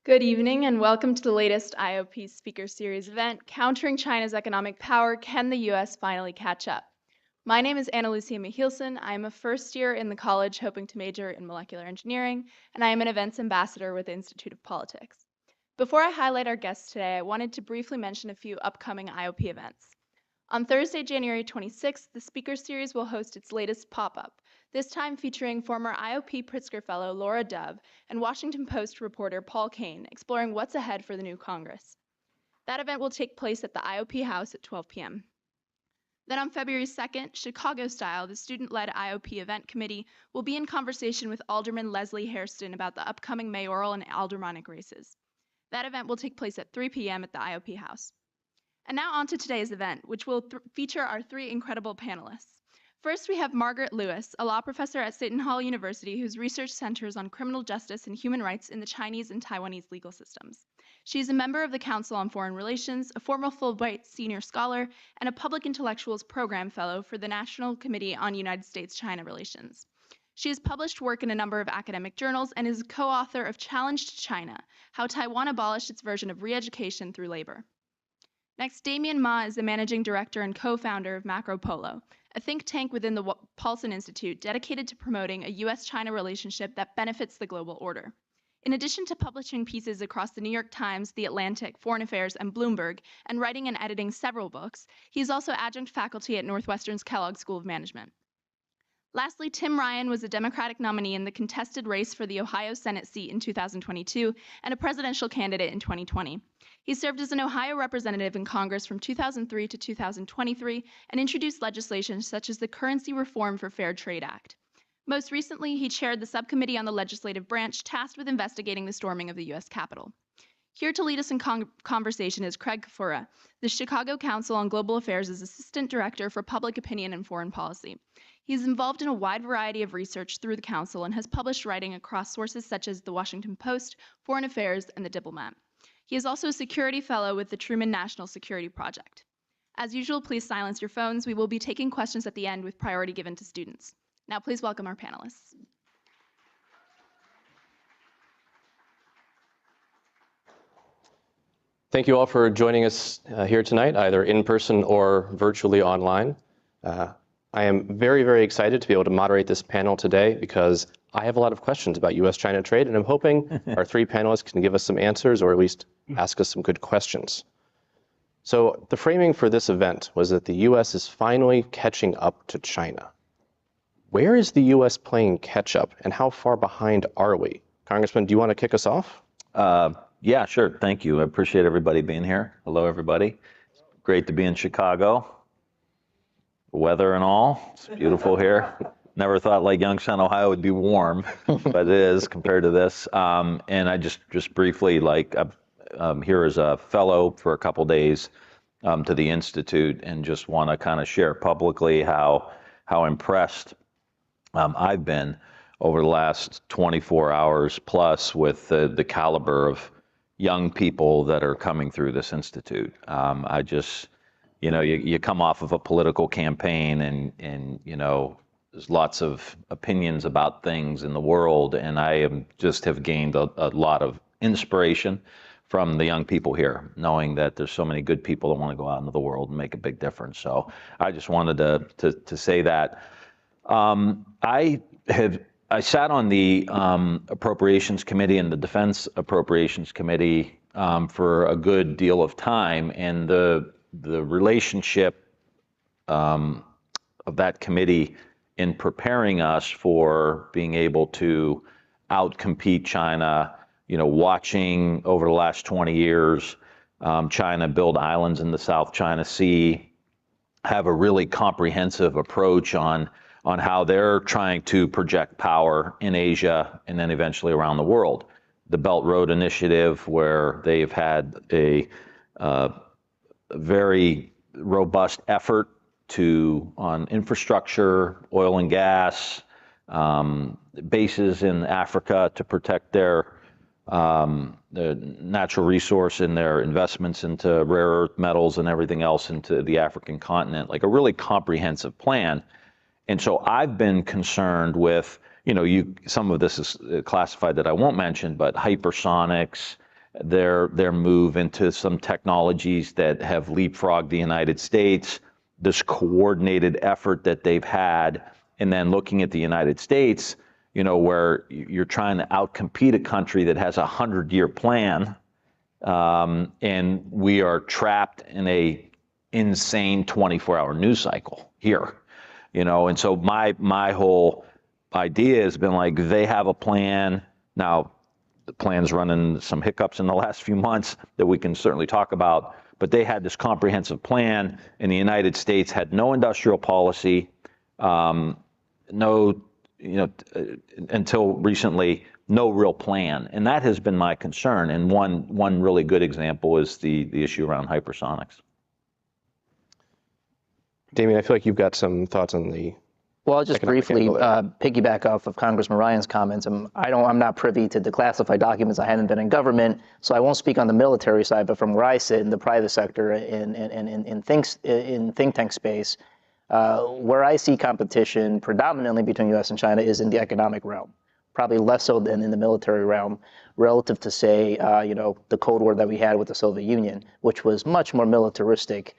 Good evening and welcome to the latest IOP Speaker Series event, Countering China's Economic Power, Can the U.S. Finally Catch Up? My name is Anna Lucia Mihilson. I am a first year in the college hoping to major in molecular engineering, and I am an events ambassador with the Institute of Politics. Before I highlight our guests today, I wanted to briefly mention a few upcoming IOP events. On Thursday, January 26th, the Speaker Series will host its latest pop-up, this time featuring former IOP Pritzker Fellow Laura Dove and Washington Post reporter Paul Kane, exploring what's ahead for the new Congress. That event will take place at the IOP House at 12 p.m. Then on February 2nd, Chicago Style, the student-led IOP event committee, will be in conversation with Alderman Leslie Hairston about the upcoming mayoral and aldermanic races. That event will take place at 3 p.m. at the IOP House. And now on to today's event, which will feature our three incredible panelists. First, we have Margaret Lewis, a law professor at Seton Hall University whose research centers on criminal justice and human rights in the Chinese and Taiwanese legal systems. She is a member of the Council on Foreign Relations, a former Fulbright senior scholar, and a Public Intellectuals Program Fellow for the National Committee on United States-China Relations. She has published work in a number of academic journals and is a co-author of Challenge to China, How Taiwan Abolished Its Version of Re-Education Through Labor. Next, Damien Ma is the managing director and co-founder of MacroPolo, a think tank within the Paulson Institute dedicated to promoting a U.S.-China relationship that benefits the global order. In addition to publishing pieces across the New York Times, The Atlantic, Foreign Affairs, and Bloomberg, and writing and editing several books, he is also adjunct faculty at Northwestern's Kellogg School of Management. Lastly, Tim Ryan was a Democratic nominee in the contested race for the Ohio Senate seat in 2022 and a presidential candidate in 2020. He served as an Ohio representative in Congress from 2003 to 2023 and introduced legislation such as the Currency Reform for Fair Trade Act. Most recently, he chaired the subcommittee on the legislative branch tasked with investigating the storming of the U.S. Capitol. Here to lead us in conversation is Craig Kafura, the Chicago Council on Global Affairs' Assistant Director for Public Opinion and Foreign Policy. He is involved in a wide variety of research through the Council and has published writing across sources such as The Washington Post, Foreign Affairs, and The Diplomat. He is also a security fellow with the Truman National Security Project. As usual, please silence your phones. We will be taking questions at the end with priority given to students. Now please welcome our panelists. Thank you all for joining us here tonight, either in person or virtually online. I am very, very excited to be able to moderate this panel today because I have a lot of questions about U.S.-China trade, and I'm hoping our three panelists can give us some answers or at least ask us some good questions. So the framing for this event was that the U.S. is finally catching up to China. Where is the U.S. playing catch up, and how far behind are we? Congressman, do you want to kick us off? Yeah, sure. Thank you. I appreciate everybody being here. Hello, everybody. It's great to be in Chicago. Weather and all, it's beautiful here. Never thought like Youngstown, Ohio would be warm, but it is compared to this. And I just briefly, I'm here as a fellow for a couple days to the Institute, and just want to kind of share publicly how impressed I've been over the last 24 hours plus with the caliber of young people that are coming through this Institute. You come off of a political campaign and there's lots of opinions about things in the world, and I have gained a lot of inspiration from the young people here, knowing that there's so many good people that want to go out into the world and make a big difference. So I just wanted to say that. I sat on the Appropriations Committee and the Defense Appropriations Committee for a good deal of time, and the relationship of that committee in preparing us for being able to outcompete China, watching over the last 20 years China build islands in the South China Sea, have a really comprehensive approach on how they're trying to project power in Asia and then eventually around the world. The Belt Road Initiative, where they've had a very robust effort on infrastructure, oil and gas, bases in Africa to protect their natural resource and their investments into rare earth metals and everything else into the African continent, like a really comprehensive plan. And so I've been concerned with, some of this is classified that I won't mention, but hypersonics, their move into some technologies that have leapfrogged the United States, this coordinated effort that they've had, and then looking at the United States, where you're trying to outcompete a country that has a 100-year plan, and we are trapped in a insane 24-hour news cycle here, and so my whole idea has been like, they have a plan. Now, the plan's running some hiccups in the last few months that we can certainly talk about, but they had this comprehensive plan, and the United States had no industrial policy, until recently, no real plan. And that has been my concern. And one really good example is the issue around hypersonics. Damien, I feel like you've got some thoughts on the. Well, I'll just briefly piggyback off of Congressman Ryan's comments. I'm not privy to declassified documents. I haven't been in government, so I won't speak on the military side. But from where I sit in the private sector, in think tank space, where I see competition predominantly between U.S. and China is in the economic realm, probably less so than in the military realm, relative to, say, the Cold War that we had with the Soviet Union, which was much more militaristic.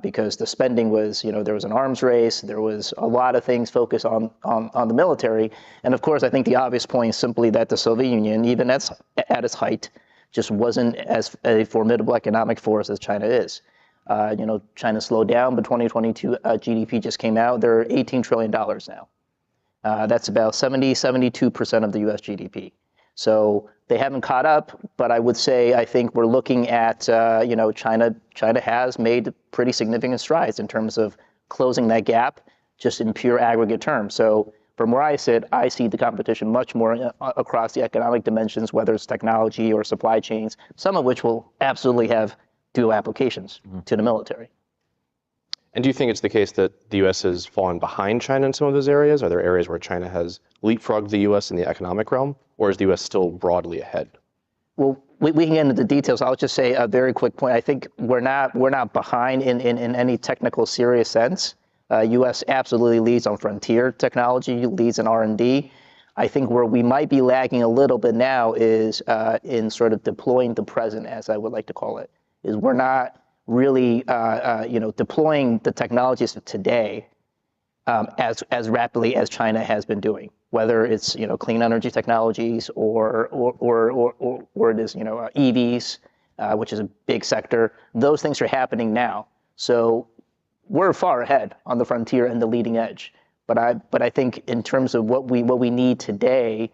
Because the spending was, there was an arms race, there was a lot of things focused on the military. And of course, I think the obvious point is simply that the Soviet Union, even at its height, just wasn't as a formidable economic force as China is. China slowed down, but 2022 GDP just came out. They're $18 trillion now. That's about 72% of the US GDP. So they haven't caught up, but I would say I think we're looking at, China has made pretty significant strides in terms of closing that gap just in pure aggregate terms. So from where I sit, I see the competition much more across the economic dimensions, whether it's technology or supply chains, some of which will absolutely have dual applications to the military. And do you think it's the case that the U.S. has fallen behind China in some of those areas? Are there areas where China has leapfrogged the U.S. in the economic realm, or is the U.S. still broadly ahead? Well, we can get into the details. I'll just say a very quick point. I think we're not behind in any technical serious sense. U.S. absolutely leads on frontier technology, leads in R&D. I think where we might be lagging a little bit now is in sort of deploying the present, as I would like to call it, is we're not really, deploying the technologies of today as rapidly as China has been doing, whether it's, clean energy technologies or it is, EVs, which is a big sector. Those things are happening now. So we're far ahead on the frontier and the leading edge. But I think in terms of what we need today,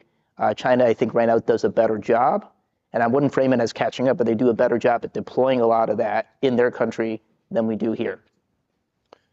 China, I think right now does a better job. And I wouldn't frame it as catching up, but they do a better job at deploying a lot of that in their country than we do here.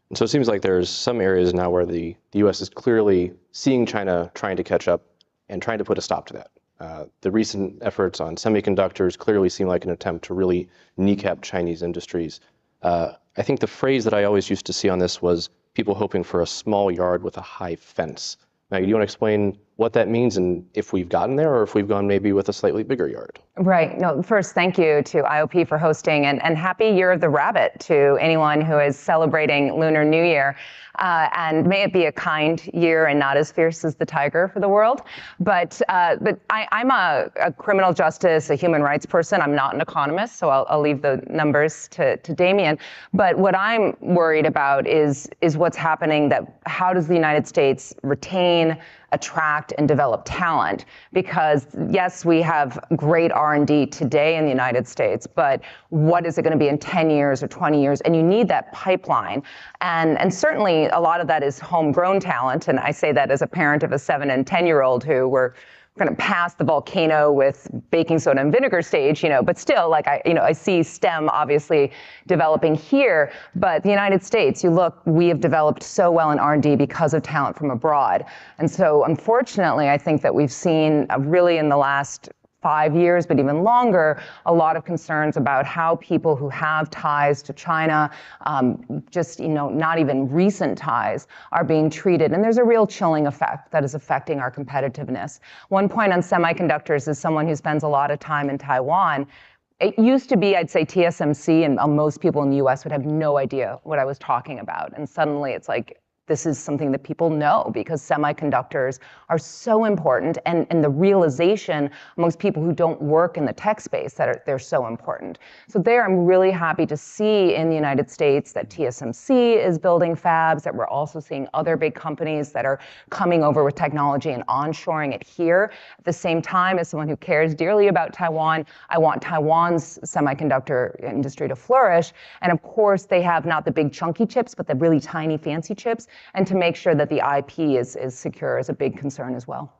And so it seems like there's some areas now where the U.S. is clearly seeing China trying to catch up and trying to put a stop to that. The recent efforts on semiconductors clearly seem like an attempt to really kneecap Chinese industries. I think the phrase that I always used to see on this was people hoping for a small yard with a high fence. Now, do you want to explain what that means and if we've gotten there or if we've gone maybe with a slightly bigger yard? Right. No, first, thank you to IOP for hosting and happy Year of the Rabbit to anyone who is celebrating Lunar New Year. And may it be a kind year and not as fierce as the tiger for the world. But I'm a criminal justice, a human rights person. I'm not an economist, so I'll leave the numbers to Damien. But what I'm worried about is what's happening, that how does the United States retain, attract, and develop talent? Because yes, we have great R&D today in the United States, but what is it going to be in 10 years or 20 years? And you need that pipeline. And certainly a lot of that is homegrown talent. And I say that as a parent of a 7 and 10-year-old who were kind of past the volcano with baking soda and vinegar stage, but still, like I see STEM obviously developing here. But the United States, you look, we have developed so well in R&D because of talent from abroad. And so unfortunately, I think that we've seen really in the last 5 years, but even longer, a lot of concerns about how people who have ties to China, not even recent ties, are being treated. And there's a real chilling effect that is affecting our competitiveness. One point on semiconductors is someone who spends a lot of time in Taiwan. It used to be, I'd say, TSMC, and most people in the US would have no idea what I was talking about. And suddenly it's like this is something that people know because semiconductors are so important, and the realization amongst people who don't work in the tech space that they're so important. So there, I'm really happy to see in the United States that TSMC is building fabs, that we're also seeing other big companies that are coming over with technology and onshoring it here. At the same time, as someone who cares dearly about Taiwan, I want Taiwan's semiconductor industry to flourish. And of course, they have not the big chunky chips, but the really tiny fancy chips. And to make sure that the IP is secure is a big concern as well.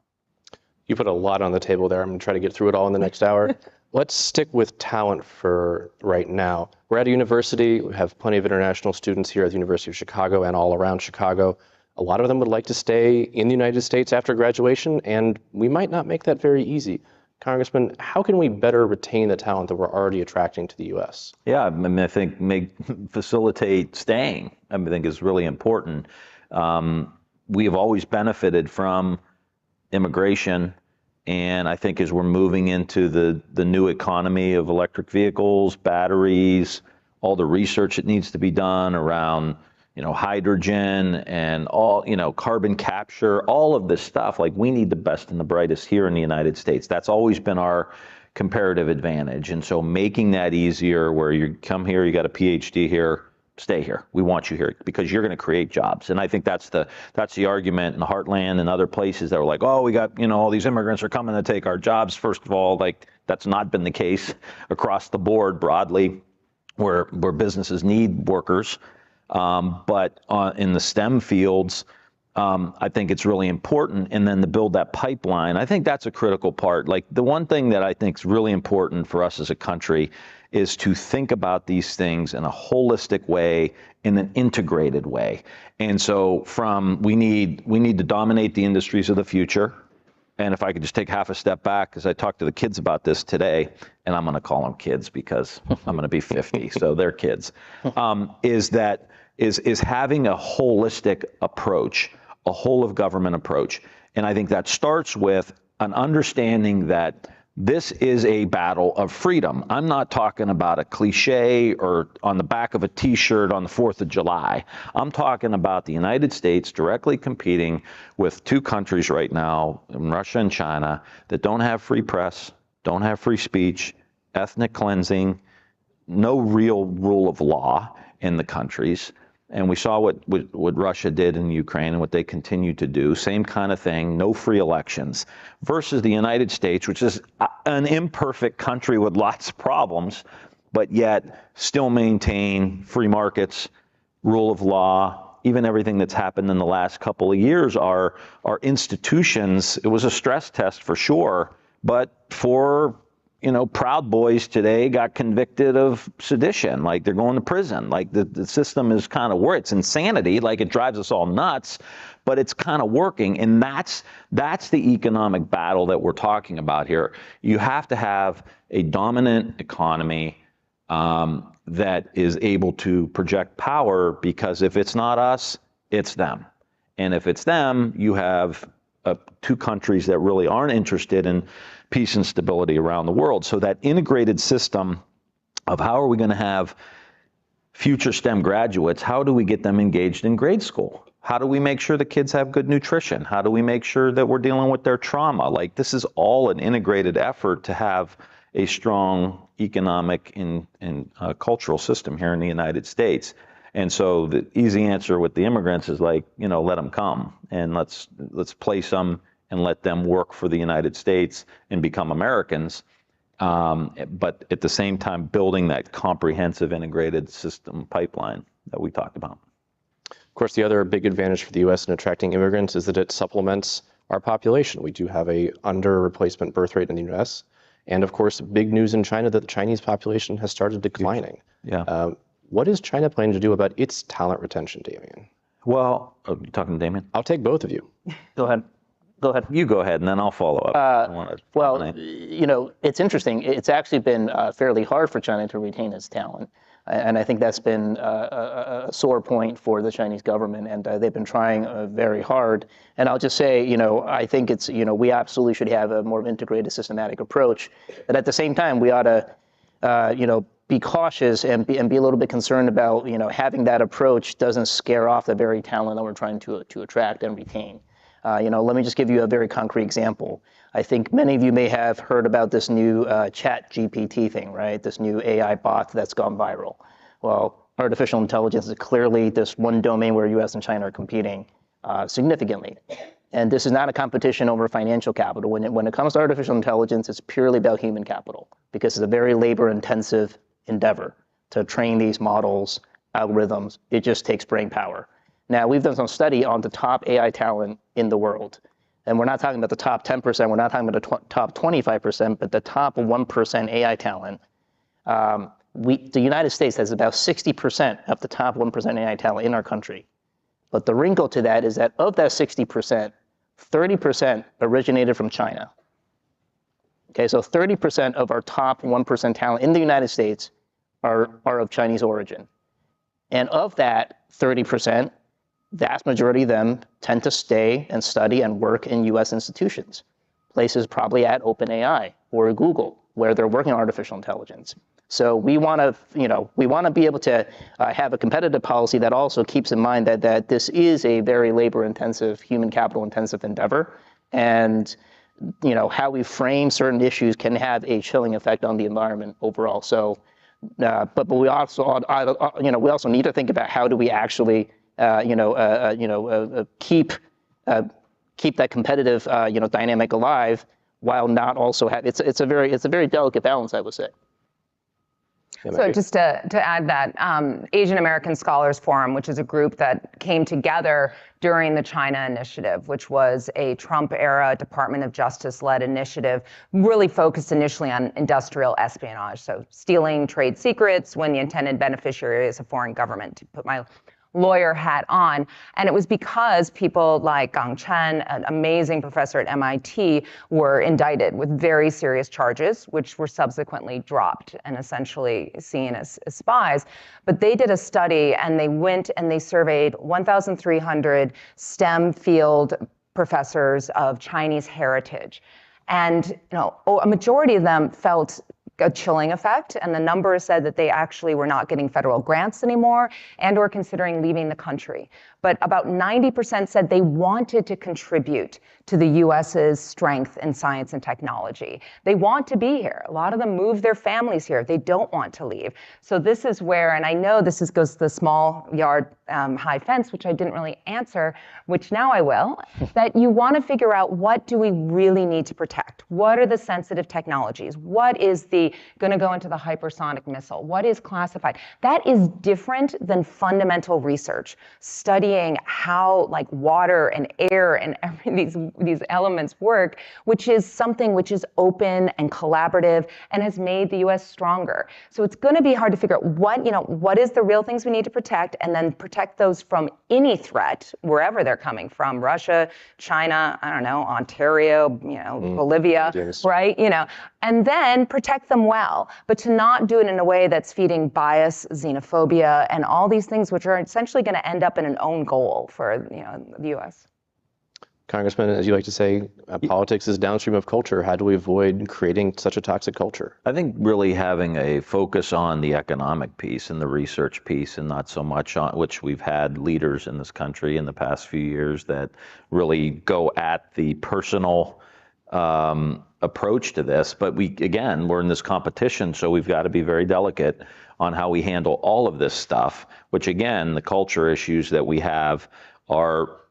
You put a lot on the table there. I'm going to try to get through it all in the next hour. Let's stick with talent for right now. We're at a university. We have plenty of international students here at the University of Chicago and all around Chicago. A lot of them would like to stay in the United States after graduation, and we might not make that very easy. Congressman, how can we better retain the talent that we're already attracting to the U.S.? Yeah, I mean, I think facilitate staying, I think is really important. We have always benefited from immigration, and I think as we're moving into the new economy of electric vehicles, batteries, all the research that needs to be done around, hydrogen and all, carbon capture, all of this stuff, like we need the best and the brightest here in the United States. That's always been our comparative advantage. And so making that easier, where you come here, you got a PhD here, stay here. We want you here because you're going to create jobs. And I think that's the argument in the Heartland and other places that were like, oh, we got, all these immigrants are coming to take our jobs. First of all, like that's not been the case across the board broadly, where businesses need workers. But in the STEM fields, I think it's really important. And then to build that pipeline, I think that's a critical part. Like the one thing that I think is really important for us as a country is to think about these things in a holistic way, in an integrated way. And so we need to dominate the industries of the future. And if I could just take half a step back, because I talked to the kids about this today, and I'm going to call them kids because I'm going to be 50, so they're kids, is having a holistic approach, a whole of government approach. And I think that starts with an understanding that this is a battle of freedom. I'm not talking about a cliche or on the back of a T-shirt on the 4th of July. I'm talking about the United States directly competing with two countries right now, Russia and China, that don't have free press, don't have free speech, ethnic cleansing, no real rule of law in the countries. And we saw what Russia did in Ukraine and what they continue to do. Same kind of thing, no free elections. Versus the United States, which is an imperfect country with lots of problems, but yet still maintain free markets, rule of law. Even everything that's happened in the last couple of years, our institutions, it was a stress test for sure, but for Proud Boys today got convicted of sedition, like they're going to prison. Like the system is kind of where it's insanity, like it drives us all nuts, but it's kind of working. And that's the economic battle that we're talking about here. You have to have a dominant economy that is able to project power, because if it's not us, it's them. And if it's them, you have two countries that really aren't interested in peace and stability around the world. So that integrated system of how are we going to have future STEM graduates, how do we get them engaged in grade school? How do we make sure the kids have good nutrition? How do we make sure that we're dealing with their trauma? Like this is all an integrated effort to have a strong economic and cultural system here in the United States. And so the easy answer with the immigrants is like, let them come and let's place them and let them work for the United States and become Americans. But at the same time, building that comprehensive integrated system pipeline that we talked about. Of course, the other big advantage for the U.S. in attracting immigrants is that it supplements our population. We do have a under replacement birth rate in the U.S. And of course, big news in China that the Chinese population has started declining. Yeah. What is China planning to do about its talent retention, Damien? Well, are you talking to Damien? I'll take both of you. Go ahead. You go ahead, and then I'll follow up. It's interesting. It's actually been fairly hard for China to retain its talent. And I think that's been a sore point for the Chinese government, and they've been trying very hard. And I'll just say, I think it's, we absolutely should have a more integrated, systematic approach. But at the same time, we ought to, be cautious and be a little bit concerned about, having that approach doesn't scare off the very talent that we're trying to attract and retain. Let me just give you a very concrete example. I think many of you may have heard about this new chat GPT thing, right? This new AI bot that's gone viral. Well, artificial intelligence is clearly this one domain where US and China are competing significantly. And this is not a competition over financial capital. When it comes to artificial intelligence, it's purely about human capital because it's a very labor-intensive endeavor to train these models, algorithms. It just takes brain power. Now, we've done some study on the top AI talent in the world. And we're not talking about the top 10%, we're not talking about the top 25%, but the top 1% AI talent. The United States has about 60% of the top 1% AI talent in our country. But the wrinkle to that is that of that 60%, 30% originated from China. Okay, so 30% of our top 1% talent in the United States are of Chinese origin. And of that 30%, vast majority of them tend to stay and study and work in US institutions, places probably at OpenAI or Google, where they're working on artificial intelligence. So we want to be able to have a competitive policy that also keeps in mind that this is a very labor-intensive, human capital-intensive endeavor, and how we frame certain issues can have a chilling effect on the environment overall. So, but we also need to think about how do we actually keep that competitive dynamic alive while not also have it's a very delicate balance, I would say. So just to add that, Asian American Scholars Forum, which is a group that came together during the China Initiative, which was a Trump-era Department of Justice-led initiative, really focused initially on industrial espionage, so stealing trade secrets when the intended beneficiary is a foreign government, to put my lawyer hat on. And it was because people like Gang Chen, an amazing professor at MIT, were indicted with very serious charges, which were subsequently dropped and essentially seen as spies. But they did a study and they went and they surveyed 1,300 STEM field professors of Chinese heritage. And a majority of them felt a chilling effect, and the numbers said that they actually were not getting federal grants anymore and or considering leaving the country. But about 90% said they wanted to contribute to the US's strength in science and technology. They want to be here. A lot of them move their families here. They don't want to leave. So this is where, and I know this goes to the small yard high fence, which I didn't really answer, which now I will, that you want to figure out what do we really need to protect? What are the sensitive technologies? What is going to go into the hypersonic missile? What is classified? That is different than fundamental research, studying how like water and air and these elements work, which is something which is open and collaborative and has made the US stronger. So it's going to be hard to figure out what is the real things we need to protect, and then protect those from any threat, wherever they're coming from, Russia, China, I don't know, Ontario, Bolivia, yes. Right? And then protect them well, but to not do it in a way that's feeding bias, xenophobia, and all these things which are essentially going to end up in an own goal for the U.S. Congressman, as you like to say, politics is downstream of culture. How do we avoid creating such a toxic culture? I think really having a focus on the economic piece and the research piece, and not so much on which we've had leaders in this country in the past few years that really go at the personal approach to this. But we're in this competition, so we've got to be very delicate on how we handle all of this stuff, which again, the culture issues that we have are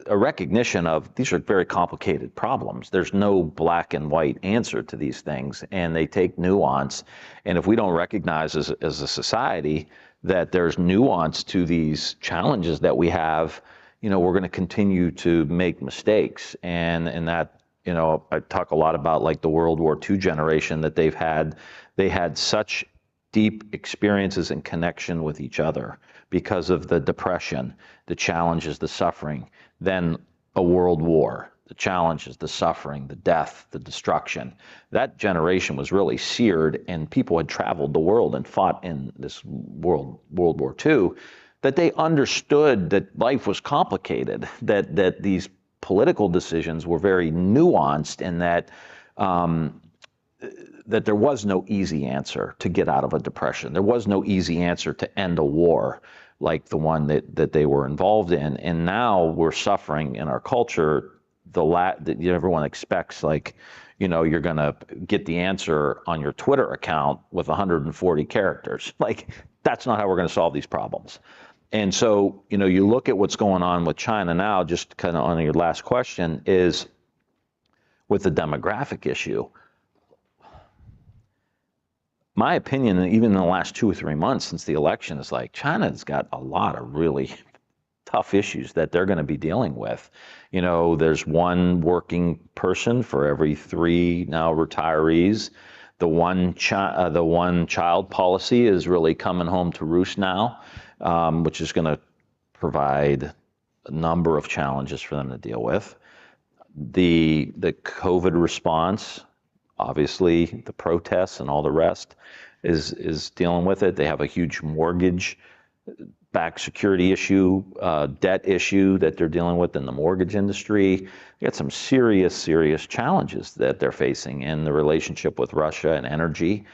a recognition of these are very complicated problems. There's no black and white answer to these things, and they take nuance. And if we don't recognize as a society that there's nuance to these challenges that we have, we're going to continue to make mistakes. And that, I talk a lot about like the World War II generation that they had such deep experiences and connection with each other because of the depression, the challenges, the suffering, then a world war, the challenges, the suffering, the death, the destruction. That generation was really seared, and people had traveled the world and fought in this World War II, that they understood that life was complicated, that these political decisions were very nuanced, and that that there was no easy answer to get out of a depression. There was no easy answer to end a war like the one that they were involved in. And now we're suffering in our culture that everyone expects, like, you're going to get the answer on your Twitter account with 140 characters. Like, that's not how we're going to solve these problems. And so, you look at what's going on with China now, just kind of on your last question, is with the demographic issue. My opinion, even in the last 2 or 3 months since the election, is like China's got a lot of really tough issues that they're going to be dealing with. There's one working person for every 3 now retirees. The one child policy is really coming home to roost now, which is going to provide a number of challenges for them to deal with. The COVID response, obviously the protests and all the rest is dealing with it. They have a huge mortgage-backed security issue, debt issue that they're dealing with in the mortgage industry. They got some serious, serious challenges that they're facing in the relationship with Russia and energy.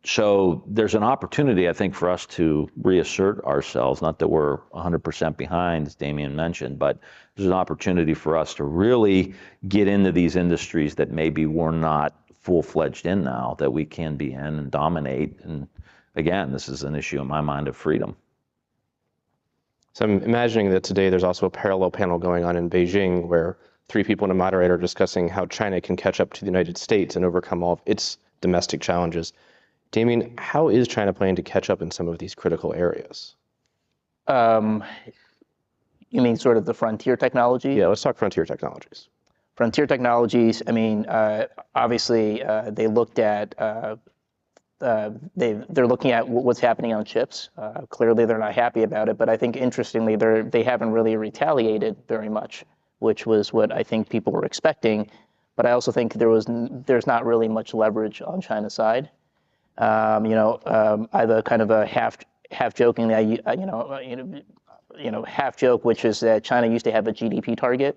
So there's an opportunity, I think, for us to reassert ourselves. Not that we're 100% behind, as Damien mentioned, but there's an opportunity for us to really get into these industries that maybe we're not full-fledged in now, that we can be in and dominate. And again, this is an issue in my mind of freedom. So I'm imagining that today there's also a parallel panel going on in Beijing where 3 people and a moderator are discussing how China can catch up to the United States and overcome all of its domestic challenges. Damien, how is China planning to catch up in some of these critical areas? You mean sort of the frontier technology? Yeah, let's talk frontier technologies. Frontier technologies, obviously they looked at, they're looking at what's happening on chips. Clearly they're not happy about it, but I think interestingly, they haven't really retaliated very much, which was what I think people were expecting. But I also think there's not really much leverage on China's side. I have a kind of a half jokingly, half joke, which is that China used to have a GDP target.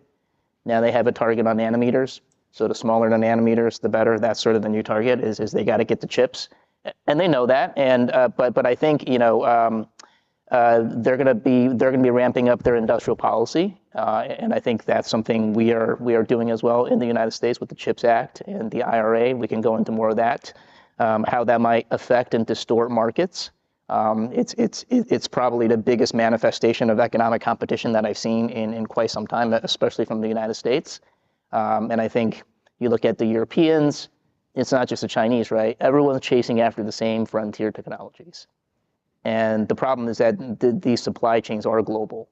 Now they have a target on nanometers. So the smaller the nanometers, the better. That's sort of the new target is they got to get the chips, and they know that. And but I think they're going to be ramping up their industrial policy, and I think that's something we are doing as well in the United States with the CHIPS Act and the IRA. We can go into more of that. How that might affect and distort markets. It's probably the biggest manifestation of economic competition that I've seen in quite some time, especially from the United States. And I think you look at the Europeans, it's not just the Chinese, right? Everyone's chasing after the same frontier technologies. And the problem is that these supply chains are global.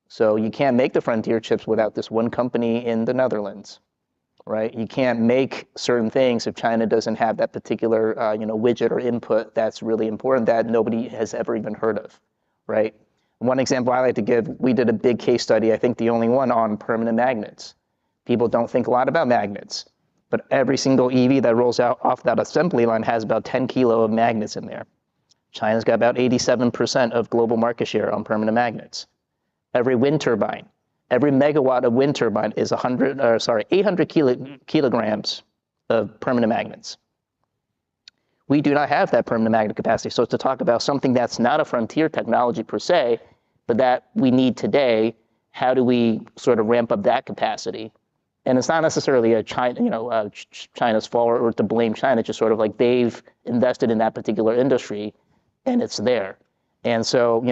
So you can't make the frontier chips without this one company in the Netherlands. Right? You can't make certain things if China doesn't have that particular, widget or input that's really important that nobody has ever even heard of, right? One example I like to give, we did a big case study, I think the only one on permanent magnets. People don't think a lot about magnets, but every single EV that rolls out off that assembly line has about 10 kilo of magnets in there. China's got about 87% of global market share on permanent magnets. Every wind turbine. Every megawatt of wind turbine is 800 kilograms of permanent magnets. We do not have that permanent magnet capacity. So to talk about something that's not a frontier technology per se, but that we need today, how do we sort of ramp up that capacity? And it's not necessarily a China's fault or to blame China. It's just sort of like they've invested in that particular industry, and it's there. And so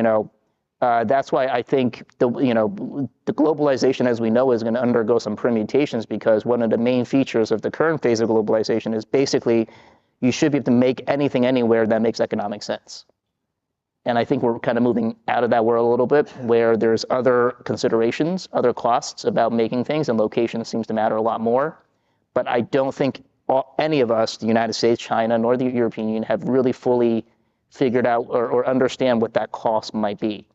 that's why I think the globalization as we know is going to undergo some permutations, because one of the main features of the current phase of globalization is basically you should be able to make anything anywhere that makes economic sense. And I think we're kind of moving out of that world a little bit, where there's other considerations, other costs about making things, and location seems to matter a lot more. But I don't think any of us, the United States, China, nor the European Union, have really fully figured out or understand what that cost might be.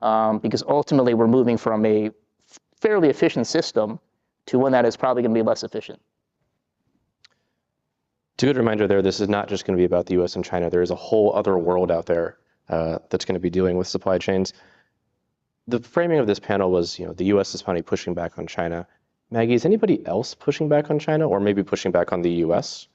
Because ultimately we're moving from a fairly efficient system to one that is probably going to be less efficient. It's a good reminder there, this is not just going to be about the US and China. There is a whole other world out there that's going to be dealing with supply chains. The framing of this panel was, the US is finally pushing back on China. Maggie, is anybody else pushing back on China, or maybe pushing back on the US?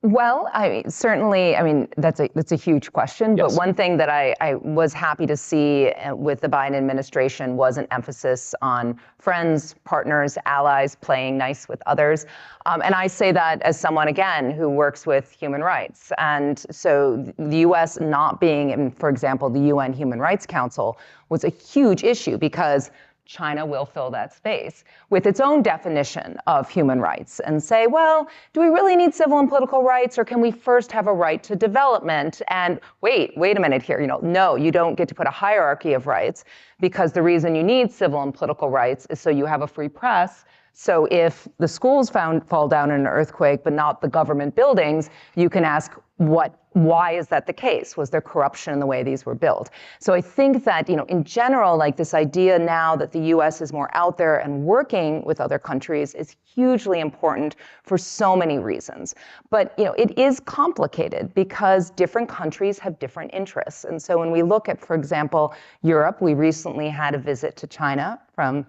Well, certainly, that's a huge question. Yes. But one thing that I was happy to see with the Biden administration was an emphasis on friends, partners, allies, playing nice with others. And I say that as someone, again, who works with human rights. And so the U.S. not being in, for example, the UN Human Rights Council was a huge issue because China will fill that space with its own definition of human rights and say, well, do we really need civil and political rights, or can we first have a right to development? And wait a minute here, no, you don't get to put a hierarchy of rights, because the reason you need civil and political rights is so you have a free press. So if the schools fall down in an earthquake, but not the government buildings, you can ask, why is that the case? Was there corruption in the way these were built? So I think that, in general, like this idea now that the U.S. is more out there and working with other countries is hugely important for so many reasons. But, it is complicated because different countries have different interests. And so when we look at, for example, Europe, we recently had a visit to China from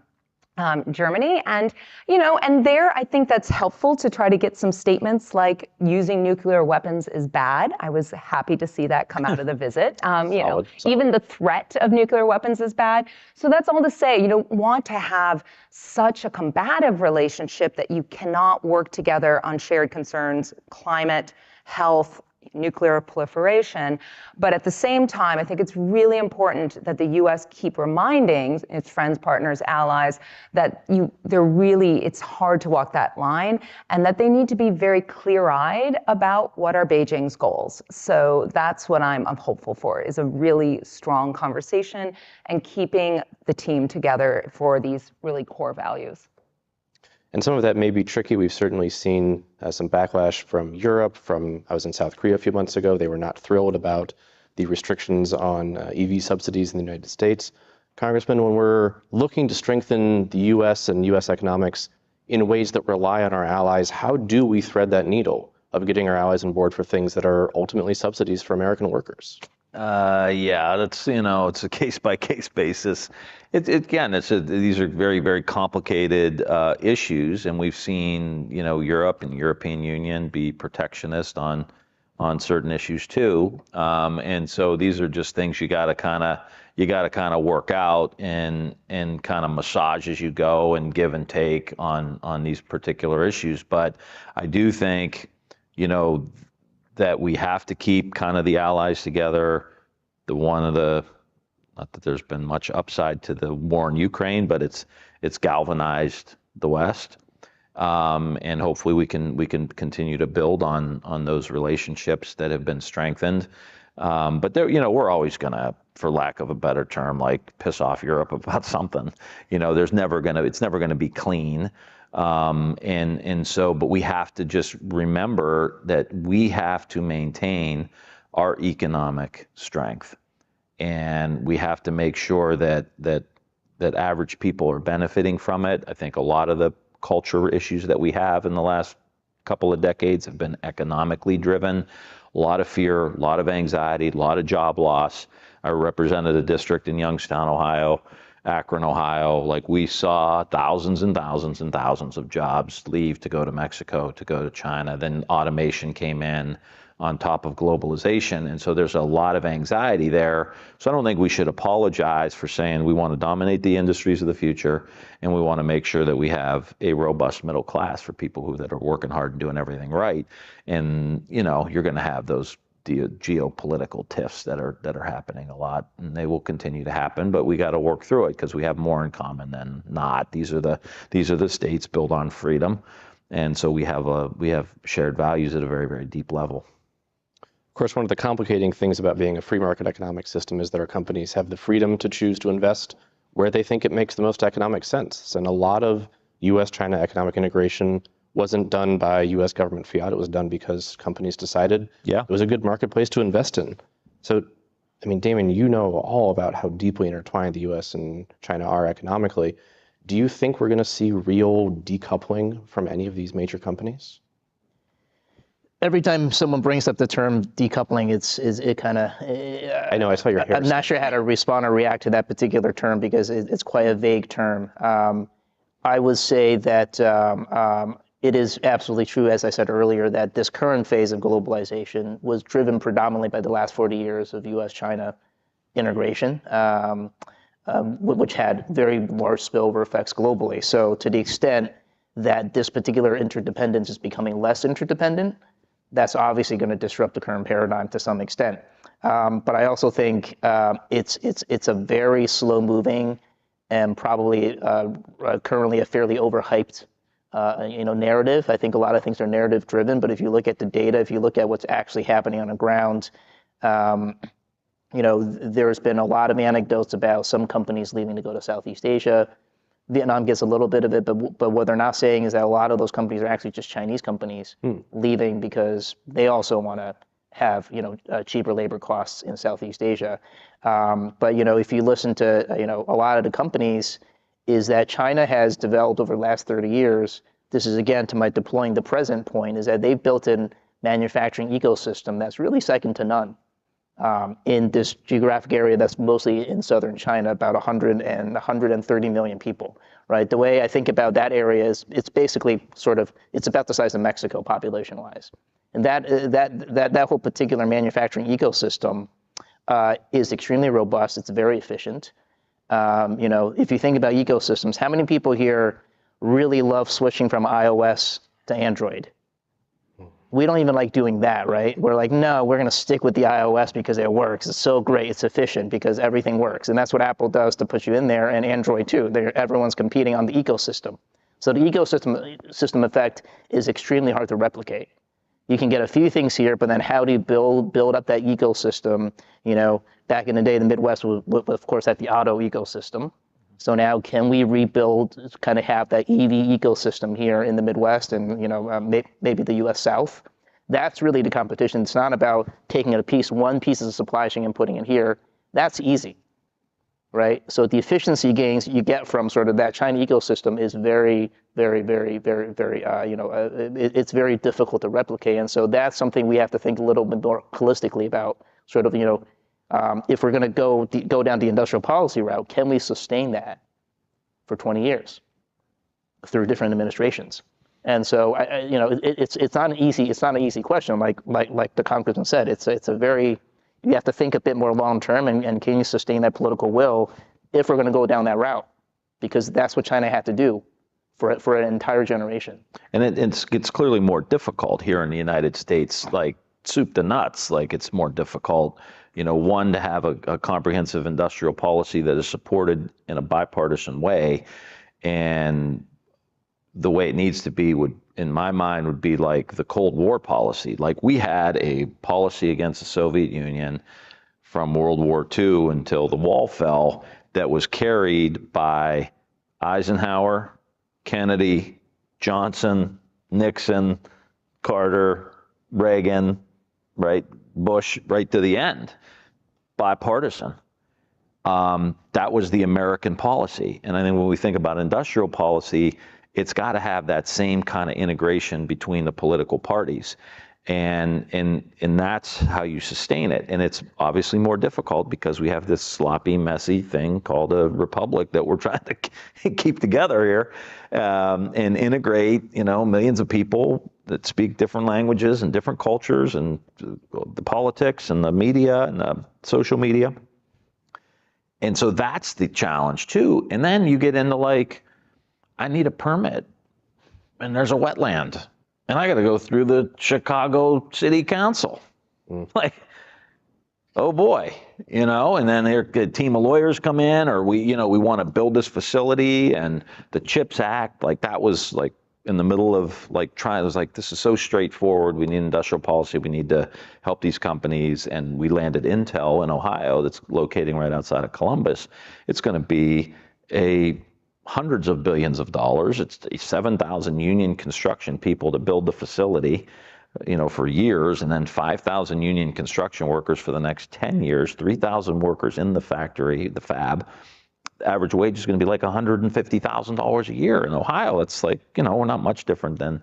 Germany. And, and there, I think that's helpful to try to get some statements like using nuclear weapons is bad. I was happy to see that come out of the visit. Solid. Even the threat of nuclear weapons is bad. So that's all to say, you don't want to have such a combative relationship that you cannot work together on shared concerns, climate, health, nuclear proliferation. But at the same time, I think it's really important that the U.S. keep reminding its friends, partners, allies that it's hard to walk that line, and that they need to be very clear-eyed about what are Beijing's goals. So that's what I'm hopeful for, is a really strong conversation and keeping the team together for these really core values. And some of that may be tricky. We've certainly seen some backlash from Europe. I was in South Korea a few months ago. They were not thrilled about the restrictions on EV subsidies in the United States. Congressman, when we're looking to strengthen the U.S. and U.S. economics in ways that rely on our allies, how do we thread that needle of getting our allies on board for things that are ultimately subsidies for American workers? That's, it's a case-by-case basis. These are very, very complicated issues, and we've seen, Europe and the European Union be protectionist on certain issues too. And so these are just things you got to kind of work out and kind of massage as you go and give and take on these particular issues. But I do think, that we have to keep kind of the allies together. Not that there's been much upside to the war in Ukraine, but it's galvanized the West. And hopefully we can continue to build on those relationships that have been strengthened. But there, we're always gonna, for lack of a better term, like piss off Europe about something. It's never gonna be clean. But we have to just remember that we have to maintain our economic strength, and we have to make sure that average people are benefiting from it. I think a lot of the culture issues that we have in the last couple of decades have been economically driven. A lot of fear, a lot of anxiety, a lot of job loss. I represented a district in Youngstown, Ohio, Akron, Ohio. Like, we saw thousands and thousands and thousands of jobs leave to go to Mexico, to go to China. Then automation came in on top of globalization. And so there's a lot of anxiety there. So I don't think we should apologize for saying we want to dominate the industries of the future, and we want to make sure that we have a robust middle class for people that are working hard and doing everything right. And, you're going to have those geopolitical tiffs that are happening a lot, and they will continue to happen, but we got to work through it because we have more in common than not. These are the states built on freedom. And so we have shared values at a very, very deep level. Of course, one of the complicating things about being a free market economic system is that our companies have the freedom to choose to invest where they think it makes the most economic sense. And a lot of U.S.-China economic integration wasn't done by U.S. government fiat. It was done because companies decided it was a good marketplace to invest in. So, Damien, you know all about how deeply intertwined the U.S. and China are economically. Do you think we're going to see real decoupling from any of these major companies? Every time someone brings up the term decoupling, it kind of. I know, I saw your hair. I'm not sure how to respond or react to that particular term because it's quite a vague term. I would say that it is absolutely true, as I said earlier, that this current phase of globalization was driven predominantly by the last 40 years of U.S.-China integration, which had very large spillover effects globally. So to the extent that this particular interdependence is becoming less interdependent, that's obviously going to disrupt the current paradigm to some extent. But I also think it's a very slow-moving and probably currently a fairly overhyped narrative. I think a lot of things are narrative driven, but if you look at the data, if you look at what's actually happening on the ground, there's been a lot of anecdotes about some companies leaving to go to Southeast Asia. Vietnam gets a little bit of it, but what they're not saying is that a lot of those companies are actually just Chinese companies leaving because they also want to have cheaper labor costs in Southeast Asia. But if you listen to a lot of the companies, is that China has developed over the last 30 years. This is again to my deploying the present point, is that they've built a manufacturing ecosystem that's really second to none in this geographic area that's mostly in southern China, about 130 million people, right? The way I think about that area is it's basically it's about the size of Mexico population-wise. And that whole particular manufacturing ecosystem is extremely robust. It's very efficient. If you think about ecosystems, how many people here really love switching from iOS to Android? We don't even like doing that, right? We're like, no, we're going to stick with the iOS because it works. It's so great. It's efficient because everything works. And that's what Apple does to put you in there, and Android too. Everyone's competing on the ecosystem. So the ecosystem effect is extremely hard to replicate. You can get a few things here, but then how do you build up that ecosystem? Back in the day, the Midwest was, of course, had the auto ecosystem. So now can we rebuild, kind of have that EV ecosystem here in the Midwest and, maybe the US South? That's really the competition. It's not about taking one piece of the supply chain and putting it here. That's easy, right? So the efficiency gains you get from sort of that China ecosystem is very, very, very, very, very, it's very difficult to replicate. And so that's something we have to think a little bit more holistically about, sort of, if we're going to go down the industrial policy route, can we sustain that for 20 years through different administrations? And so, it's not an easy question. Like the congressman said, you have to think a bit more long term, and can you sustain that political will if we're going to go down that route? Because that's what China had to do for an entire generation. And it's clearly more difficult here in the United States, like soup to nuts. Like it's more difficult. One, to have a comprehensive industrial policy that is supported in a bipartisan way, and the way it needs to be in my mind, would be like the Cold War policy. Like we had a policy against the Soviet Union from World War II until the wall fell that was carried by Eisenhower, Kennedy, Johnson, Nixon, Carter, Reagan, right? Bush, right to the end, bipartisan. That was the American policy. And I think when we think about industrial policy, it's got to have that same kind of integration between the political parties. And that's how you sustain it. And it's obviously more difficult because we have this sloppy, messy thing called a republic that we're trying to keep together here and integrate, millions of people that speak different languages and different cultures and the politics and the media and the social media. And so that's the challenge too. And then you get into I need a permit and there's a wetland and I got to go through the Chicago City Council. Oh boy, and then a team of lawyers come in, or we want to build this facility, and the CHIPS Act, that was in the middle of trying. It was this is so straightforward. We need industrial policy. We need to help these companies, and we landed Intel in Ohio, that's locating right outside of Columbus. It's going to be hundreds of billions of dollars. It's 7,000 union construction people to build the facility, for years, and then 5,000 union construction workers for the next 10 years, 3,000 workers in the factory, the fab. The average wage is going to be $150,000 a year. In Ohio, it's we're not much different than,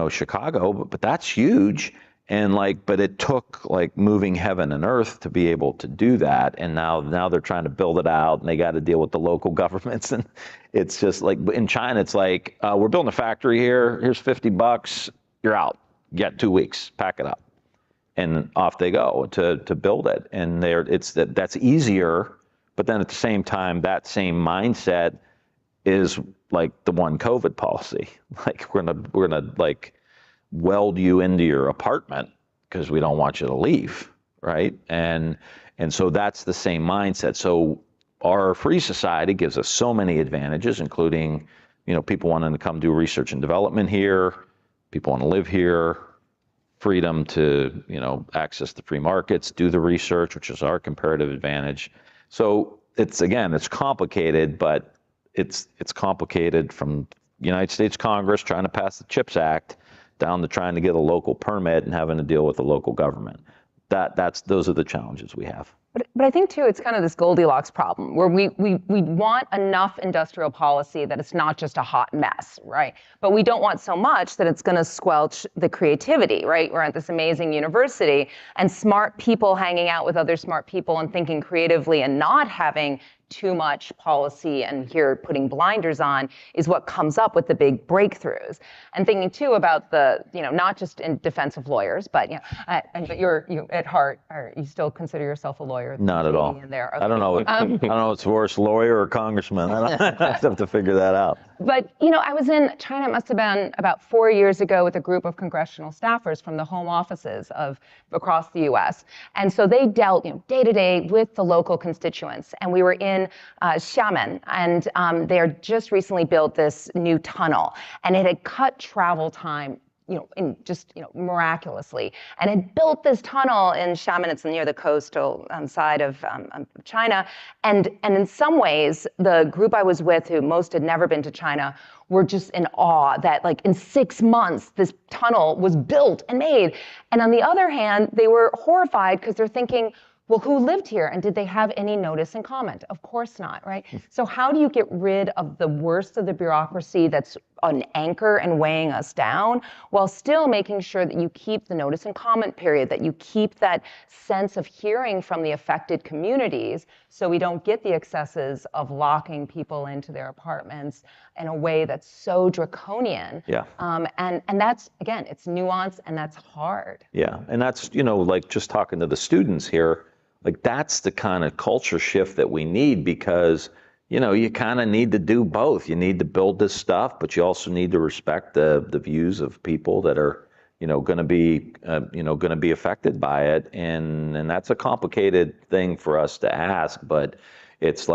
Chicago, but that's huge. And but it took moving heaven and earth to be able to do that. And now they're trying to build it out, and they got to deal with the local governments. And it's just in China, it's we're building a factory here. Here's $50. You're out. You got 2 weeks. Pack it up. And off they go to build it. And that's easier. But then at the same time, that same mindset is the one COVID policy. We're gonna weld you into your apartment because we don't want you to leave, right? And so that's the same mindset. So our free society gives us so many advantages, including, people wanting to come do research and development here, people want to live here, freedom to, access the free markets, do the research, which is our comparative advantage. So it's complicated, but it's complicated from United States Congress trying to pass the CHIPS Act down to trying to get a local permit and having to deal with the local government. Those are the challenges we have. But I think, too, it's kind of this Goldilocks problem where we want enough industrial policy that it's not just a hot mess, right? But we don't want so much that it's going to squelch the creativity, right? We're at this amazing university, and smart people hanging out with other smart people and thinking creatively and not having too much policy and here putting blinders on is what comes up with the big breakthroughs. And thinking too about the, not just in defense of lawyers, but but you at heart, you still consider yourself a lawyer? Not at all. In there. Okay. I don't know. I don't know what's worse, lawyer or congressman. I have to figure that out. But, I was in China, it must have been about 4 years ago, with a group of congressional staffers from the home offices across the U.S. And so they dealt, day to day with the local constituents. And we were in Xiamen, and they had just recently built this new tunnel, and it had cut travel time miraculously. And it built this tunnel in Xiamen. It's near the coastal side of China. And in some ways, the group I was with, who most had never been to China, were just in awe that in 6 months, this tunnel was built and made. And on the other hand, they were horrified because they're thinking, well, who lived here, and did they have any notice and comment? Of course not, right? So how do you get rid of the worst of the bureaucracy that's an anchor and weighing us down, while still making sure that you keep the notice and comment period, that you keep that sense of hearing from the affected communities, so we don't get the excesses of locking people into their apartments in a way that's so draconian. Yeah. And that's, again, it's nuance, and that's hard. Yeah, and that's, just talking to the students here, that's the kind of culture shift that we need, because, you kind of need to do both. You need to build this stuff, but you also need to respect the views of people that are, going to be, going to be affected by it. And that's a complicated thing for us to ask, but it's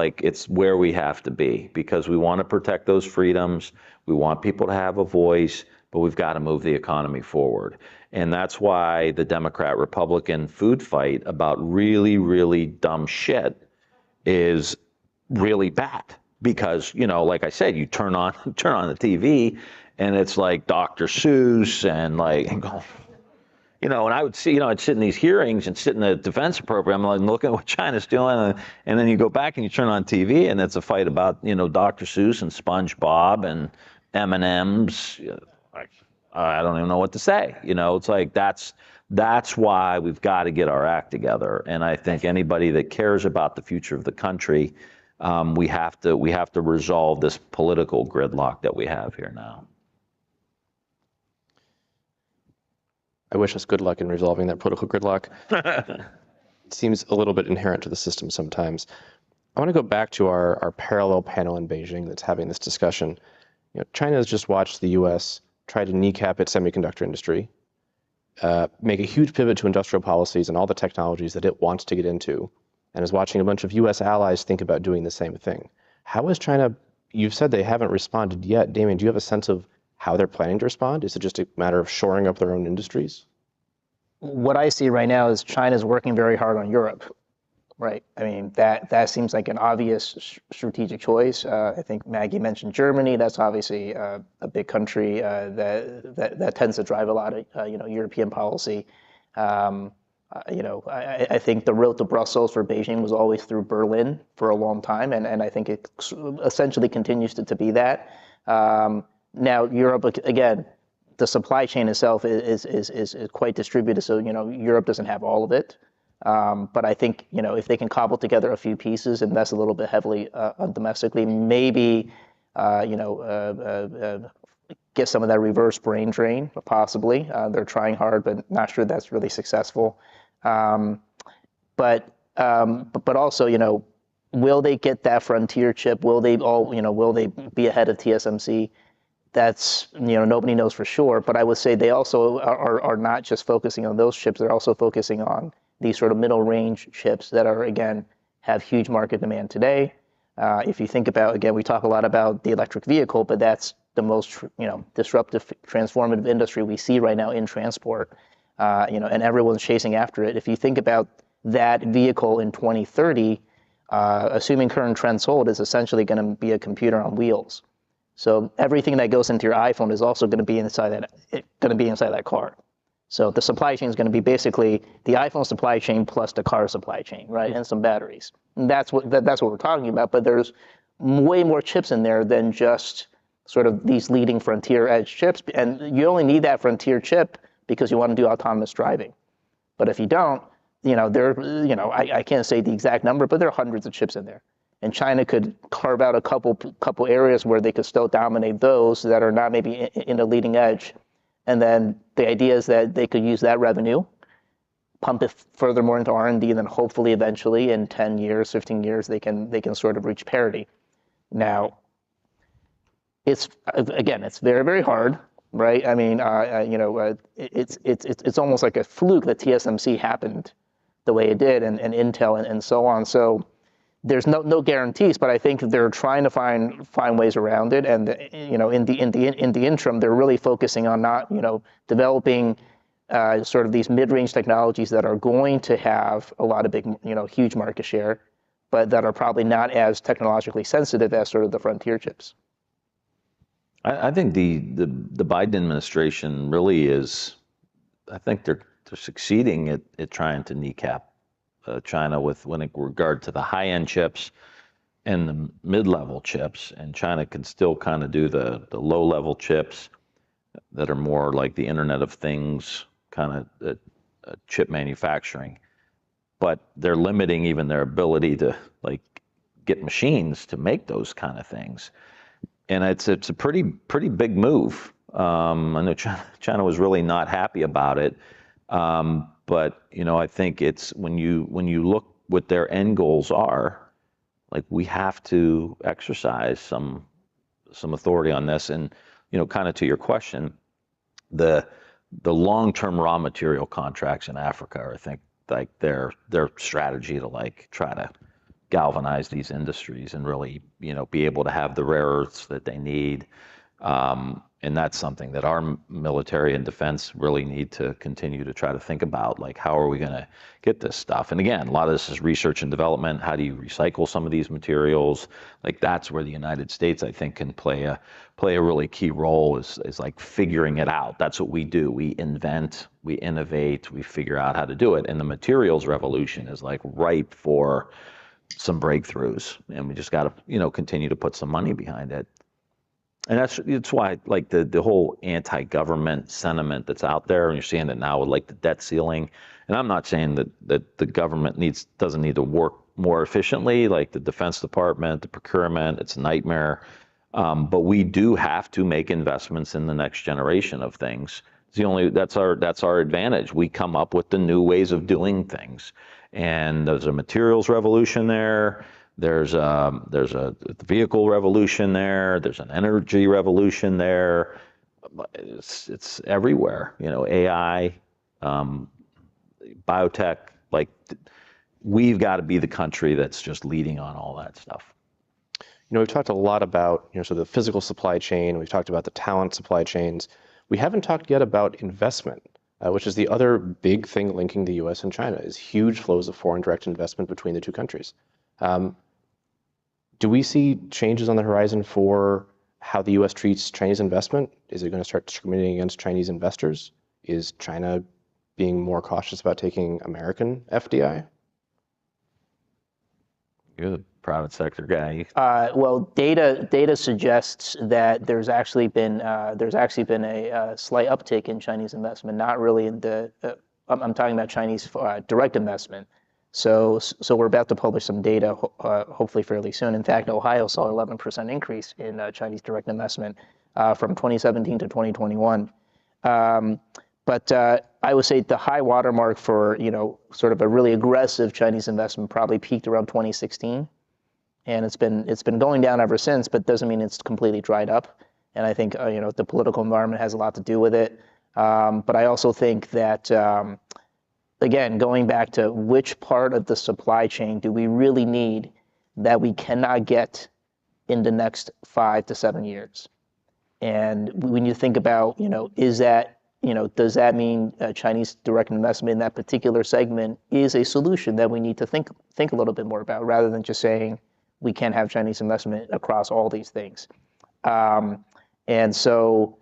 where we have to be, because we want to protect those freedoms. We want people to have a voice, but we've got to move the economy forward. And that's why the Democrat-Republican food fight about really, really dumb shit is really bad. Because, like I said, you turn on the TV and it's Dr. Seuss and and I would see, I'd sit in these hearings and sit in the defense program, looking at what China's doing. And then you go back and you turn on TV and it's a fight about, Dr. Seuss and SpongeBob and M&M's. I don't even know what to say. It's that's why we've got to get our act together. And I think anybody that cares about the future of the country, we have to resolve this political gridlock that we have here now. I wish us good luck in resolving that political gridlock. It seems a little bit inherent to the system sometimes. I want to go back to our parallel panel in Beijing that's having this discussion. China has just watched the U.S. try to kneecap its semiconductor industry, make a huge pivot to industrial policies and all the technologies that it wants to get into, and is watching a bunch of U.S. allies think about doing the same thing. How is China, you've said they haven't responded yet. Damien, do you have a sense of how they're planning to respond? Is it just a matter of shoring up their own industries? What I see right now is China's working very hard on Europe. Right. I mean, that seems like an obvious strategic choice. I think Maggie mentioned Germany. That's obviously a big country that tends to drive a lot of European policy. I think the road to Brussels for Beijing was always through Berlin for a long time, and I think it essentially continues to be that. Now, Europe, again, the supply chain itself is quite distributed. So, Europe doesn't have all of it. But I think, if they can cobble together a few pieces, invest a little bit heavily domestically, maybe, get some of that reverse brain drain, possibly. They're trying hard, but not sure that's really successful. But also, will they get that frontier chip? Will they will they be ahead of TSMC? That's, nobody knows for sure. But I would say they also are not just focusing on those chips. They're also focusing on these sort of middle range chips that are, again, have huge market demand today. If you think about, again, we talk a lot about the electric vehicle, but that's the most, disruptive, transformative industry we see right now in transport, and everyone's chasing after it. If you think about that vehicle in 2030, assuming current trends hold, is essentially going to be a computer on wheels. So everything that goes into your iPhone is also going to be inside that car. So the supply chain is going to be basically the iPhone supply chain plus the car supply chain, right, and some batteries. And that's what we're talking about. But there's way more chips in there than just sort of these leading frontier edge chips. And you only need that frontier chip because you want to do autonomous driving. But if you don't, I can't say the exact number, but there are hundreds of chips in there. And China could carve out a couple areas where they could still dominate those that are not maybe in the leading edge. And then the idea is that they could use that revenue, pump it furthermore into R&D, and then hopefully eventually in 10 years, 15 years, they can sort of reach parity. Now, it's very, very hard, right? I mean, it's almost like a fluke that TSMC happened the way it did, and Intel and so on. So there's no guarantees, but I think they're trying to find ways around it. And in the interim, they're really focusing on not developing sort of these mid-range technologies that are going to have a lot of big huge market share, but that are probably not as technologically sensitive as sort of the frontier chips. I think the Biden administration really is. I think they're succeeding at trying to kneecap China when in regard to the high-end chips and the mid-level chips, and China can still kind of do the low-level chips that are more like the Internet of Things kind of chip manufacturing, but they're limiting even their ability to get machines to make those kind of things, and it's a pretty big move. I know China was really not happy about it. But I think it's when you look what their end goals are, we have to exercise some authority on this. And kind of to your question, the long-term raw material contracts in Africa are, I think, their strategy to try to galvanize these industries and really be able to have the rare earths that they need. And that's something that our military and defense really need to continue to try to think about, how are we going to get this stuff? And again, a lot of this is research and development. How do you recycle some of these materials? That's where the United States, I think, can play a really key role is figuring it out. That's what we do. We invent, we innovate, we figure out how to do it. And the materials revolution is ripe for some breakthroughs. And we just got to, continue to put some money behind it. And it's why the whole anti-government sentiment that's out there, and you're seeing it now with the debt ceiling. And I'm not saying that the government doesn't need to work more efficiently, the Defense Department, the procurement, it's a nightmare. But we do have to make investments in the next generation of things. That's our advantage. We come up with the new ways of doing things. And there's a materials revolution there. There's a vehicle revolution there. There's an energy revolution there. It's everywhere. AI, biotech. We've got to be the country that's just leading on all that stuff. We've talked a lot about so the physical supply chain. We've talked about the talent supply chains. We haven't talked yet about investment, which is the other big thing linking the U.S. and China. Is huge flows of foreign direct investment between the two countries. Do we see changes on the horizon for how the U.S. treats Chinese investment? Is it going to start discriminating against Chinese investors? Is China being more cautious about taking American FDI? You're the private sector guy. Well, data suggests that there's actually been a slight uptick in Chinese investment, not really in the. I'm talking about Chinese direct investment. So we're about to publish some data, hopefully fairly soon. In fact, Ohio saw 11% increase in Chinese direct investment from 2017 to 2021. But I would say the high watermark for sort of a really aggressive Chinese investment probably peaked around 2016, and it's been going down ever since. But doesn't mean it's completely dried up. And I think the political environment has a lot to do with it. But I also think that. Again, going back to which part of the supply chain do we really need that we cannot get in the next 5 to 7 years? And when you think about, is that, does that mean Chinese direct investment in that particular segment is a solution that we need to think a little bit more about, rather than just saying we can't have Chinese investment across all these things. And so,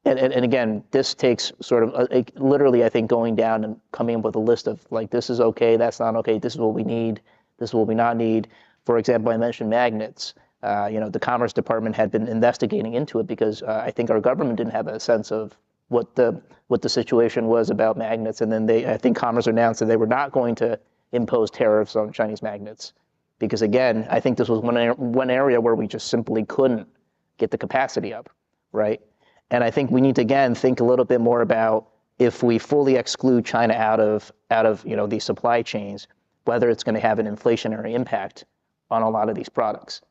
And again, this takes sort of literally, I think, going down and coming up with a list of like, this is okay, that's not okay, this is what we need, this is what we not need. For example, I mentioned magnets. The Commerce Department had been investigating into it because I think our government didn't have a sense of what the situation was about magnets. And then I think Commerce announced that they were not going to impose tariffs on Chinese magnets. Because again, I think this was one area where we just simply couldn't get the capacity up, right? And I think we need to, again, think a little bit more about if we fully exclude China out of these supply chains, whether it's going to have an inflationary impact on a lot of these products.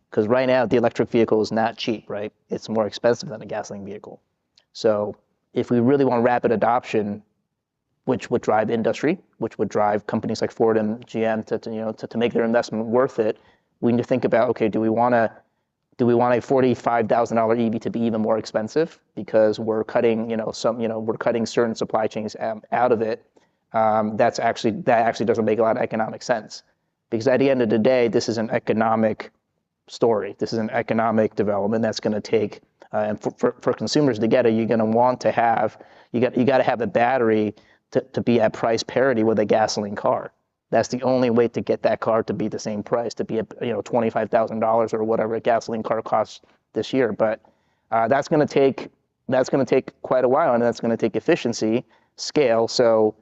Because right now, the electric vehicle is not cheap, right? It's more expensive than a gasoline vehicle. So if we really want rapid adoption, which would drive industry, which would drive companies like Ford and GM to make their investment worth it, we need to think about, okay, do we want a $45,000 EV to be even more expensive because we're cutting, we're cutting certain supply chains out of it? That actually doesn't make a lot of economic sense, because at the end of the day, this is an economic story. This is an economic development that's going to take, and for consumers to get it, you're going to want to have, you got to have a battery to be at price parity with a gasoline car. That's the only way to get that car to be the same price, to be at $25,000 or whatever a gasoline car costs this year. But that's going to take quite a while, and that's going to take efficiency, scale. So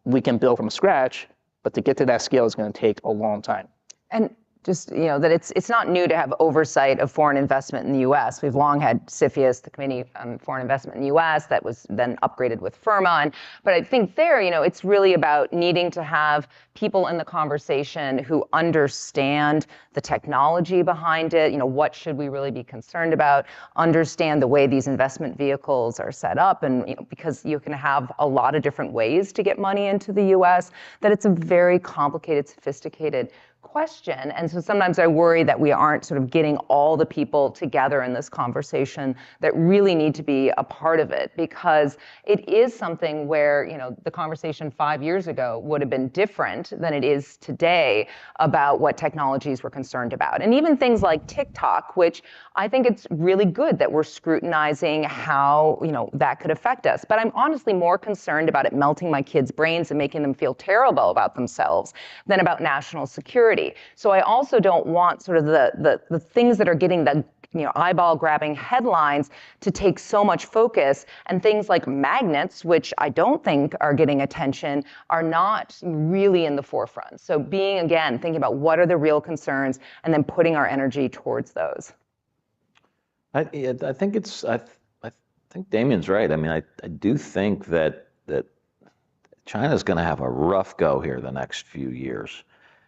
we can build from scratch, but to get to that scale is going to take a long time. And just, that it's not new to have oversight of foreign investment in the U.S. We've long had CFIUS, the Committee on Foreign Investment in the U.S., that was then upgraded with FIRMA. But I think there, it's really about needing to have people in the conversation who understand the technology behind it. What should we really be concerned about? Understand the way these investment vehicles are set up, and because you can have a lot of different ways to get money into the U.S., that it's a very complicated, sophisticated question. And so sometimes I worry that we aren't sort of getting all the people together in this conversation that really need to be a part of it, because it is something where, the conversation 5 years ago would have been different than it is today about what technologies we're concerned about. And even things like TikTok, which I think it's really good that we're scrutinizing how, that could affect us. But I'm honestly more concerned about it melting my kids' brains and making them feel terrible about themselves than about national security. So I also don't want sort of the things that are getting the eyeball-grabbing headlines to take so much focus, and things like magnets, which I don't think are getting attention, are not really in the forefront. So thinking about what are the real concerns, and then putting our energy towards those. I think Damien's right. I mean, I do think that China's going to have a rough go here the next few years.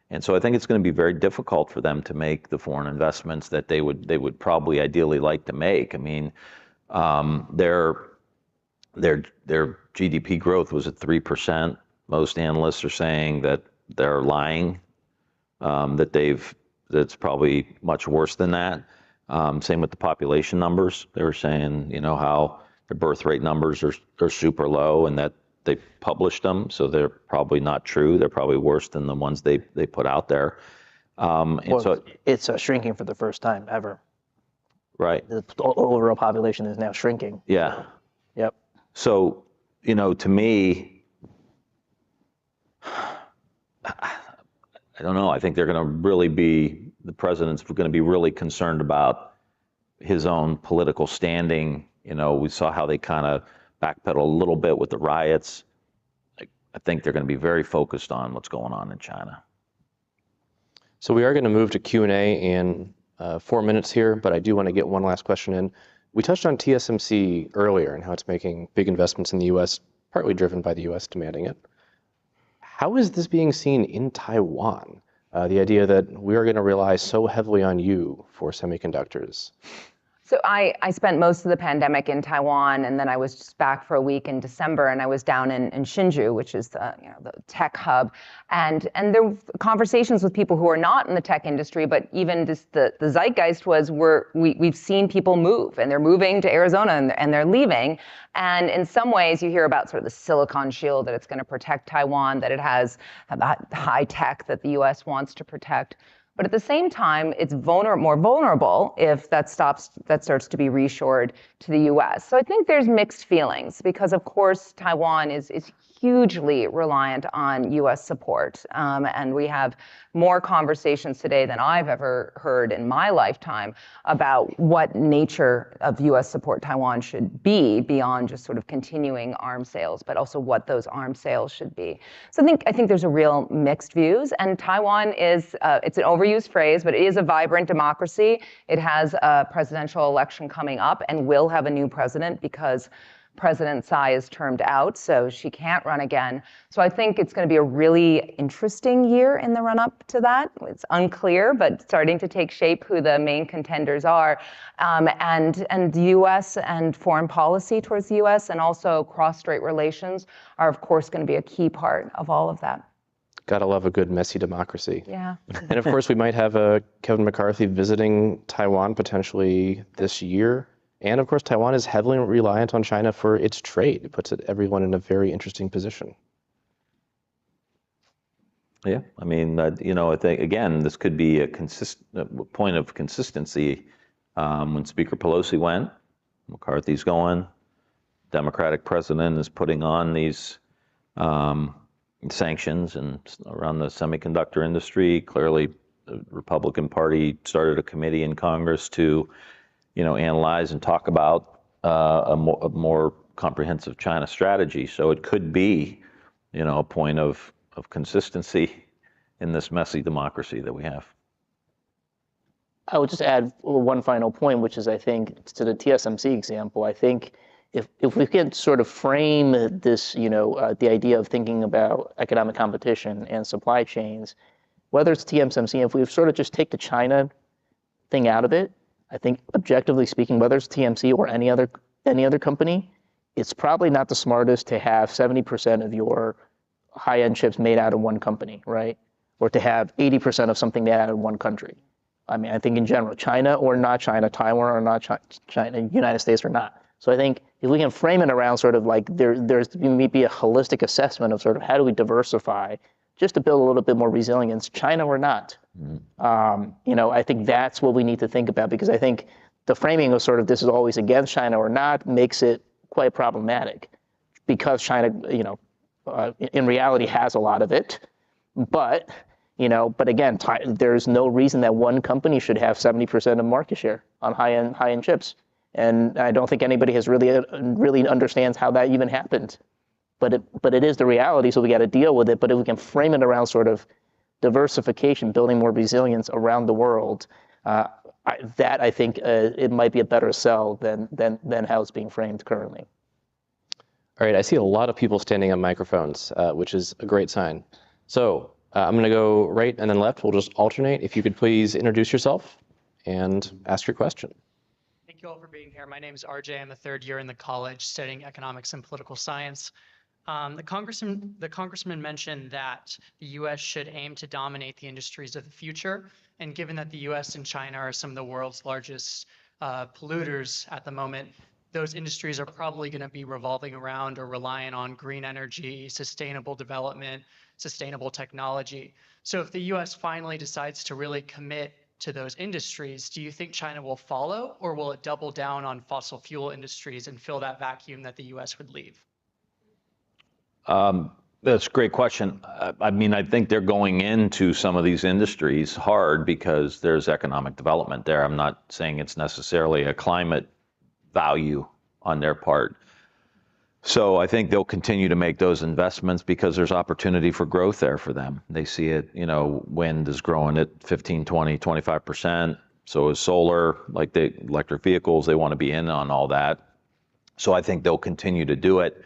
And so I think it's going to be very difficult for them to make the foreign investments that they would probably ideally like to make. I mean, their GDP growth was at 3%. Most analysts are saying that they're lying, that's probably much worse than that. Same with the population numbers. They were saying, how the birth rate numbers are super low, and that they published them, so they're probably not true. They're probably worse than the ones they put out there. So it's shrinking for the first time ever. Right. The overall population is now shrinking. Yeah. Yep. So, to me, I don't know. I think the president's going to be really concerned about his own political standing. You know, we saw how they kind of backpedal a little bit with the riots. I think they're going to be very focused on what's going on in China. So we are going to move to Q&A in 4 minutes here, but I do want to get one last question in. We touched on TSMC earlier and how it's making big investments in the U.S., partly driven by the U.S. demanding it. How is this being seen in Taiwan? The idea that we are going to rely so heavily on you for semiconductors. So I spent most of the pandemic in Taiwan, and then I was just back for a week in December, and I was down in Hsinchu, which is the tech hub, and there were conversations with people who are not in the tech industry, but even just the zeitgeist was we've seen people move, and they're moving to Arizona, and they're leaving, and in some ways you hear about sort of the Silicon Shield, that it's going to protect Taiwan, that it has that high tech that the U.S. wants to protect. But at the same time, it's more vulnerable if that starts to be reshored to the U.S. So I think there's mixed feelings because, of course, Taiwan is hugely reliant on U.S. support. And we have more conversations today than I've ever heard in my lifetime about what nature of U.S. support Taiwan should be beyond just sort of continuing arms sales, but also what those arms sales should be. So I think there's a real mixed views. And Taiwan is, it's an overused phrase, but it is a vibrant democracy. It has a presidential election coming up and will have a new president because President Tsai is termed out, so she can't run again. So I think it's going to be a really interesting year in the run-up to that. It's unclear, but starting to take shape who the main contenders are. And the U.S. and foreign policy towards the U.S. and also cross-strait relations are, of course, going to be a key part of all of that. Gotta love a good messy democracy. Yeah. And of course, we might have Kevin McCarthy visiting Taiwan potentially this year. And of course, Taiwan is heavily reliant on China for its trade. It puts everyone in a very interesting position. Yeah, I mean, I think, again, this could be a point of consistency. When Speaker Pelosi went, McCarthy's going, Democratic president is putting on these sanctions and around the semiconductor industry. Clearly, the Republican Party started a committee in Congress to analyze and talk about a more comprehensive China strategy. So it could be, a point of consistency in this messy democracy that we have. I would just add one final point, which is I think to the TSMC example, I think if we can sort of frame this, the idea of thinking about economic competition and supply chains, whether it's TSMC, if we sort of just take the China thing out of it, I think objectively speaking, whether it's TMC or any other company, it's probably not the smartest to have 70% of your high-end chips made out of one company, right? Or to have 80% of something made out of one country. I mean, I think in general, China or not China, Taiwan or not China, United States or not. So I think if we can frame it around sort of like there's maybe a holistic assessment of sort of how do we diversify just to build a little bit more resilience, China or not. I think that's what we need to think about because I think the framing of sort of this is always against China or not makes it quite problematic because China, in reality has a lot of it. But again, there's no reason that one company should have 70% of market share on high-end chips. And I don't think anybody has really understands how that even happened. But it is the reality, so we got to deal with it. But if we can frame it around sort of diversification, building more resilience around the world, I think it might be a better sell than how it's being framed currently. All right, I see a lot of people standing on microphones, which is a great sign. So I'm going to go right and then left. We'll just alternate. If you could please introduce yourself and ask your question. Thank you all for being here. My name is RJ. I'm a third year in the college studying economics and political science. The congressman mentioned that the U.S. should aim to dominate the industries of the future. And given that the U.S. and China are some of the world's largest polluters at the moment, those industries are probably going to be revolving around or relying on green energy, sustainable development, sustainable technology. So if the U.S. finally decides to really commit to those industries, do you think China will follow, or will it double down on fossil fuel industries and fill that vacuum that the U.S. would leave? That's a great question. I mean, I think they're going into some of these industries hard because there's economic development there. I'm not saying it's necessarily a climate value on their part. So I think they'll continue to make those investments because there's opportunity for growth there for them. They see it, wind is growing at 15, 20, 25%. So is solar, like the electric vehicles, they want to be in on all that. So I think they'll continue to do it.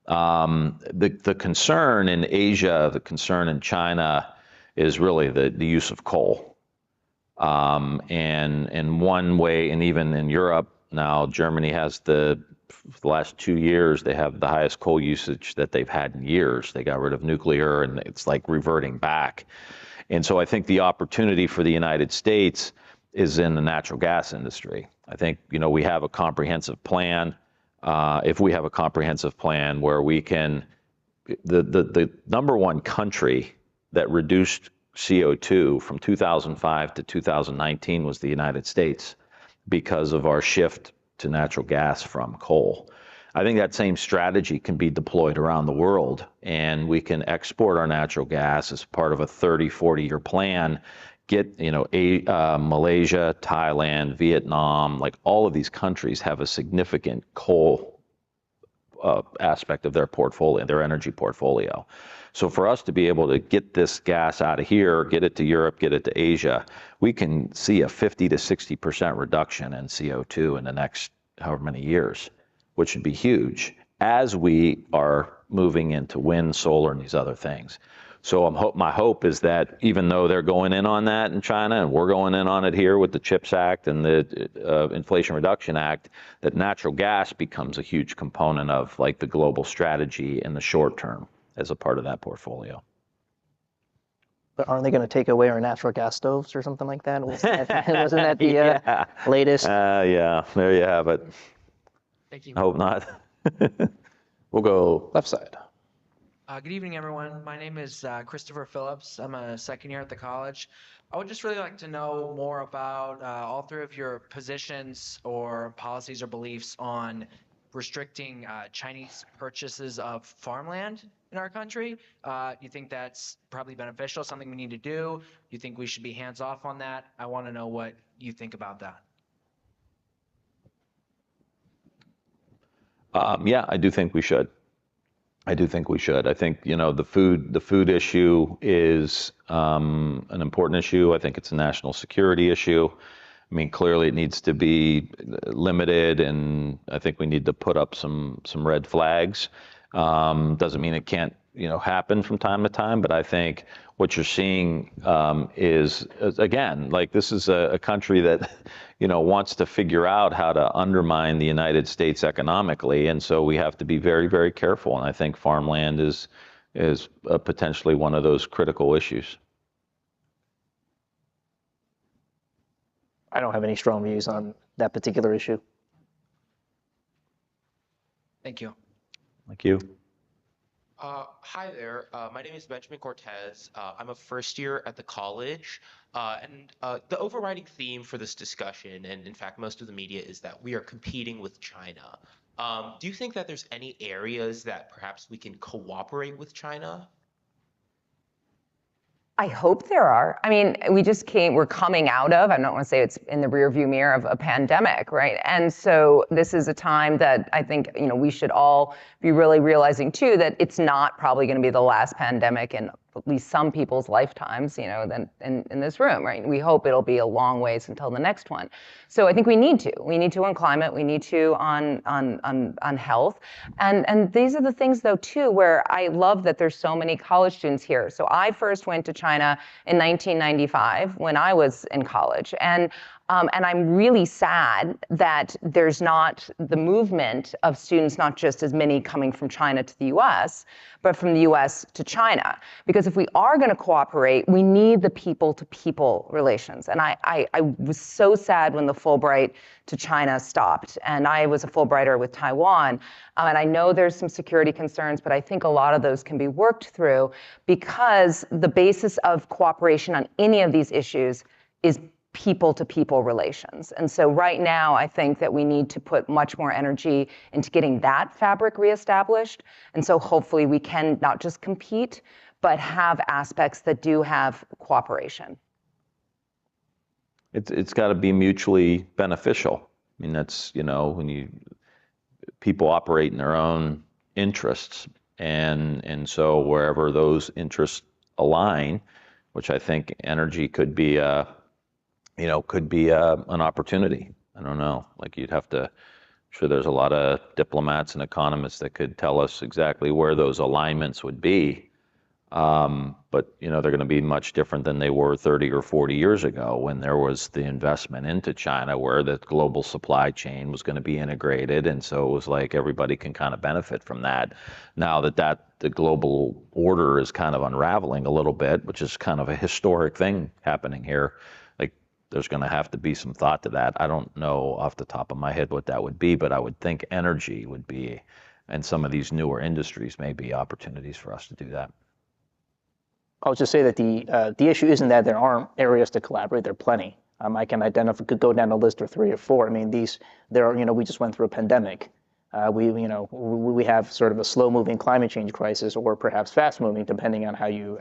The concern in Asia, the concern in China is really the use of coal. And one way, and even in Europe now, Germany has for the last 2 years, they have the highest coal usage that they've had in years. They got rid of nuclear and it's like reverting back. And so I think the opportunity for the United States is in the natural gas industry. I think, we have a comprehensive plan. If we have a comprehensive plan where we can, the number one country that reduced CO2 from 2005 to 2019 was the United States because of our shift to natural gas from coal. I think that same strategy can be deployed around the world, and we can export our natural gas as part of a 30, 40-year plan. Get, Malaysia, Thailand, Vietnam, like all of these countries have a significant coal aspect of their portfolio, their energy portfolio. So for us to be able to get this gas out of here, get it to Europe, get it to Asia, we can see a 50 to 60% reduction in CO2 in the next however many years, which would be huge as we are moving into wind, solar, and these other things. So my hope is that even though they're going in on that in China and we're going in on it here with the CHIPS Act and the Inflation Reduction Act, that natural gas becomes a huge component of like the global strategy in the short term as a part of that portfolio. But aren't they going to take away our natural gas stoves or something like that? Wasn't that the latest? Yeah, there you have it. Thank you. I hope not. We'll go left side. Good evening, everyone. My name is Christopher Phillips. I'm a second year at the college. I would just really like to know more about all three of your positions or policies or beliefs on restricting Chinese purchases of farmland in our country. You think that's probably beneficial, something we need to do? You think we should be hands off on that? I want to know what you think about that. Yeah, I do think we should. I think, the food issue is an important issue. I think it's a national security issue. I mean, clearly it needs to be limited, and I think we need to put up some red flags. Doesn't mean it can't, happen from time to time, but I think what you're seeing is, again, like this is a country that, wants to figure out how to undermine the United States economically, and so we have to be very, very careful. And I think farmland is potentially one of those critical issues. I don't have any strong views on that particular issue. Thank you. Thank you. Hi there. My name is Benjamin Cortez. I'm a first year at the college. And the overriding theme for this discussion, and in fact, most of the media, is that we are competing with China. Do you think that there's any areas that perhaps we can cooperate with China? I hope there are. I mean, we're coming out of, I don't want to say it's in the rearview mirror of a pandemic, right? And so this is a time that I think, we should all be really realizing too, that it's not probably going to be the last pandemic in at least some people's lifetimes, than in this room, right? We hope it'll be a long ways until the next one. So I think we need to on climate, we need to on health. And these are the things though too, where I love that there's so many college students here. So I first went to China in 1995 when I was in college. And I'm really sad that there's not the movement of students, not just as many coming from China to the US, but from the US to China. Because if we are going to cooperate, we need the people-to-people relations. And I was so sad when the Fulbright to China stopped. And I was a Fulbrighter with Taiwan. And I know there's some security concerns, but I think a lot of those can be worked through because the basis of cooperation on any of these issues is people-to-people relations. And so right now, I think that we need to put much more energy into getting that fabric reestablished. And so hopefully we can not just compete, but have aspects that do have cooperation. It's got to be mutually beneficial. I mean, that's, when people operate in their own interests, and so wherever those interests align, which I think energy could be an opportunity. I don't know. Like I'm sure there's a lot of diplomats and economists that could tell us exactly where those alignments would be. But they're going to be much different than they were 30 or 40 years ago when there was the investment into China where the global supply chain was going to be integrated. And so it was like everybody can kind of benefit from that. Now that the global order is kind of unraveling a little bit, which is kind of a historic thing happening here, like there's going to have to be some thought to that. I don't know off the top of my head what that would be, but I would think energy would be, and some of these newer industries may be opportunities for us to do that. I'll just say that the issue isn't that there aren't areas to collaborate. There are plenty. I can identify, could go down a list of 3 or 4. I mean, we just went through a pandemic. We have sort of a slow-moving climate change crisis, or perhaps fast-moving, depending on how you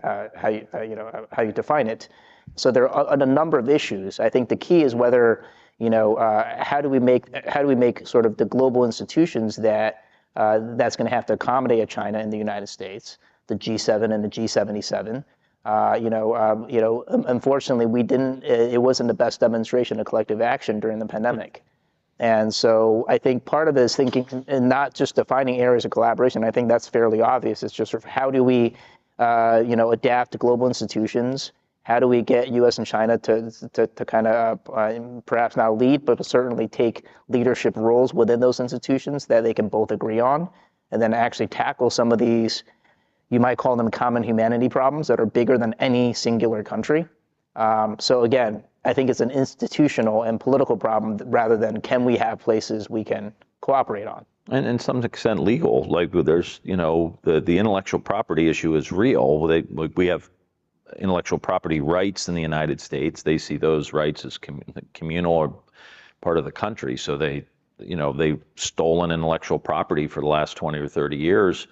define it. So there are a number of issues. I think the key is whether, how do we make sort of the global institutions that's going to have to accommodate China and the United States, the G7 and the G77. Unfortunately, it wasn't the best demonstration of collective action during the pandemic. And so I think part of it is thinking and not just defining areas of collaboration. I think that's fairly obvious. It's just sort of how do we, adapt to global institutions? How do we get U.S. and China to kind of perhaps not lead, but certainly take leadership roles within those institutions that they can both agree on, and then actually tackle some of these, you might call them common humanity problems that are bigger than any singular country. So again, I think it's an institutional and political problem rather than can we have places we can cooperate on. And to some extent legal, like there's, the intellectual property issue is real. We have intellectual property rights in the United States. They see those rights as communal or part of the country. So they've stolen intellectual property for the last 20 or 30 years.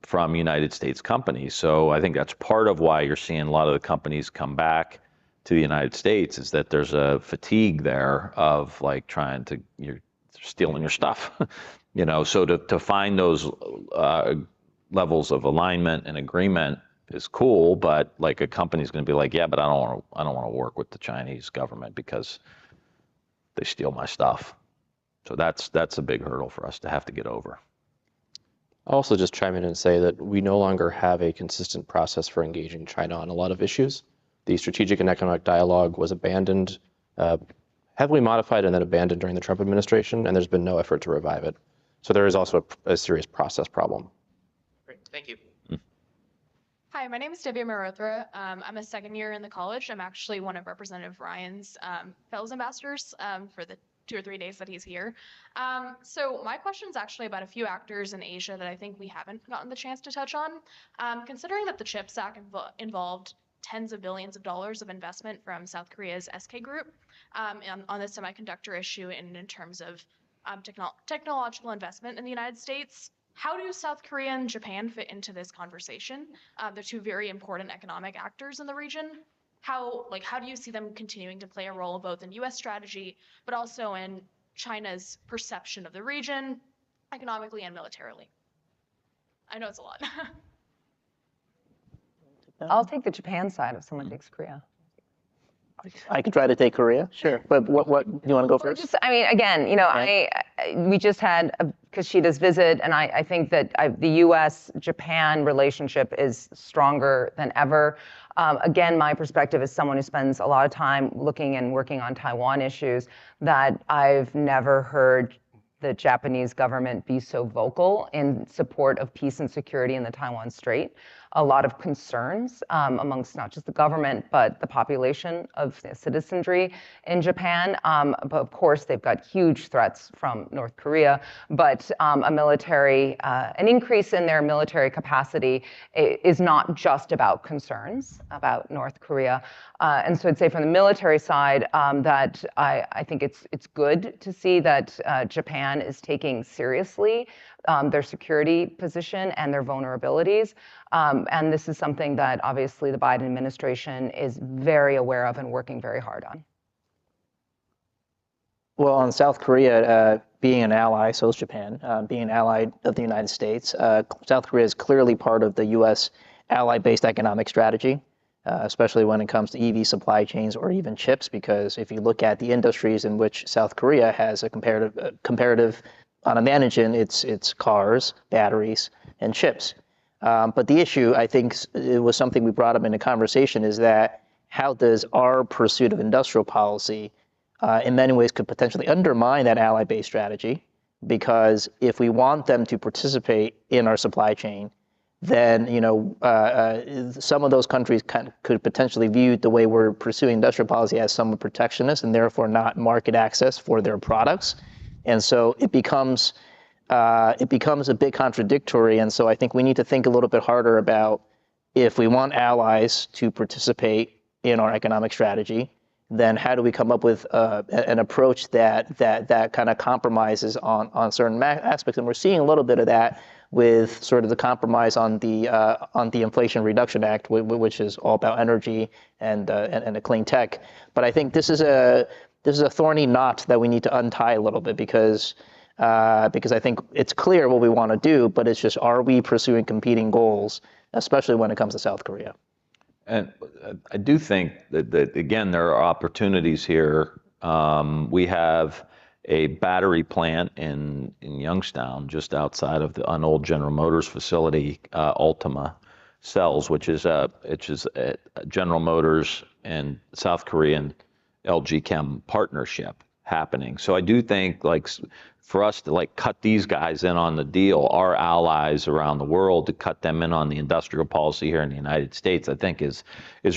From United States companies. So I think that's part of why you're seeing a lot of the companies come back to the United States, is that there's a fatigue there of like you're stealing your stuff. So to find those levels of alignment and agreement is cool, but like a company's going to be like, yeah, but I don't want to work with the Chinese government because they steal my stuff. So that's a big hurdle for us to have to get over. I'll also just chime in and say that we no longer have a consistent process for engaging China on a lot of issues. The strategic and economic dialogue was abandoned, heavily modified and then abandoned during the Trump administration, and there's been no effort to revive it. So there is also a serious process problem. Great, thank you. Hi, my name is Damien. I'm a second year in the college. I'm actually one of Representative Ryan's fellows ambassadors for the 2 or 3 days that he's here. So my question is actually about a few actors in Asia that I think we haven't gotten the chance to touch on. Considering that the CHIPS Act involved tens of billions of dollars of investment from South Korea's SK Group on the semiconductor issue and in terms of technological investment in the United States, how do South Korea and Japan fit into this conversation? They're 2 very important economic actors in the region. How do you see them continuing to play a role both in U.S. strategy, but also in China's perception of the region, economically and militarily? I know it's a lot. I'll take the Japan side if someone takes Korea. I could try to take Korea, sure. But what do you want to go first? Again, we just had Kashida's visit, and I think that the U.S.-Japan relationship is stronger than ever. Again, my perspective as someone who spends a lot of time looking and working on Taiwan issues, that I've never heard the Japanese government be so vocal in support of peace and security in the Taiwan Strait. a lot of concerns amongst not just the government, but the population of citizenry in Japan. But of course, they've got huge threats from North Korea, but an increase in their military capacity is not just about concerns about North Korea. And so I'd say from the military side that I think it's good to see that Japan is taking seriously their security position and their vulnerabilities. And this is something that obviously the Biden administration is very aware of and working very hard on. Well, on South Korea being an ally, so is Japan, being an ally of the United States. South Korea is clearly part of the U.S. ally-based economic strategy, especially when it comes to EV supply chains or even chips, because if you look at the industries in which South Korea has a comparative on advantage in, it's cars, batteries, and chips. But the issue, I think, it was something we brought up in the conversation, is that how does our pursuit of industrial policy in many ways could potentially undermine that ally-based strategy, because if we want them to participate in our supply chain, then some of those countries could potentially view the way we're pursuing industrial policy as somewhat protectionist and therefore not market access for their products. And so it becomes a bit contradictory. And so I think we need to think a little bit harder about, if we want allies to participate in our economic strategy, then how do we come up with an approach that kind of compromises on certain aspects? And we're seeing a little bit of that with sort of the compromise on the Inflation Reduction Act, which is all about energy and a clean tech. But I think this is a thorny knot that we need to untie a little bit, because I think it's clear what we want to do, but it's just, are we pursuing competing goals, especially when it comes to South Korea? And I do think that again, there are opportunities here. We have a battery plant in Youngstown, just outside of an old General Motors facility, Ultima Cells, which is a General Motors and South Korean LG Chem partnership happening. So I do think, like, for us to cut these guys in on the deal, our allies around the world, to cut them in on the industrial policy here in the United States, I think is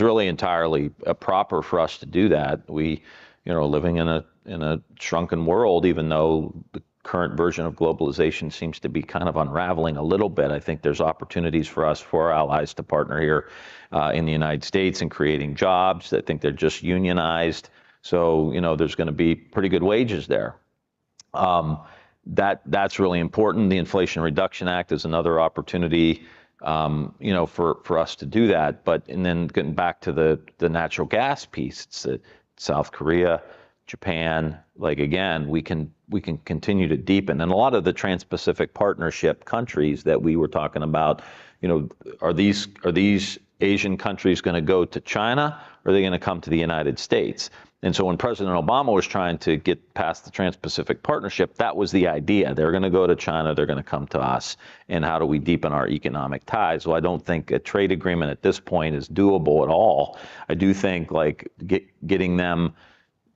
really entirely proper for us to do that. We, living in a shrunken world, even though the current version of globalization seems to be kind of unraveling a little bit, I think there's opportunities for us, for our allies, to partner here in the United States in creating jobs. I think they're just unionized. So, there's going to be pretty good wages there. That's really important. The Inflation Reduction Act is another opportunity, for us to do that. And then getting back to the natural gas piece, it's South Korea, Japan. Again, we can continue to deepen. And a lot of the Trans-Pacific Partnership countries that we were talking about, are these Asian countries going to go to China, or are they going to come to the United States? And so when President Obama was trying to get past the Trans-Pacific Partnership, that was the idea. They're going to go to China, they're going to come to us. And how do we deepen our economic ties? Well, I don't think a trade agreement at this point is doable at all. I do think getting them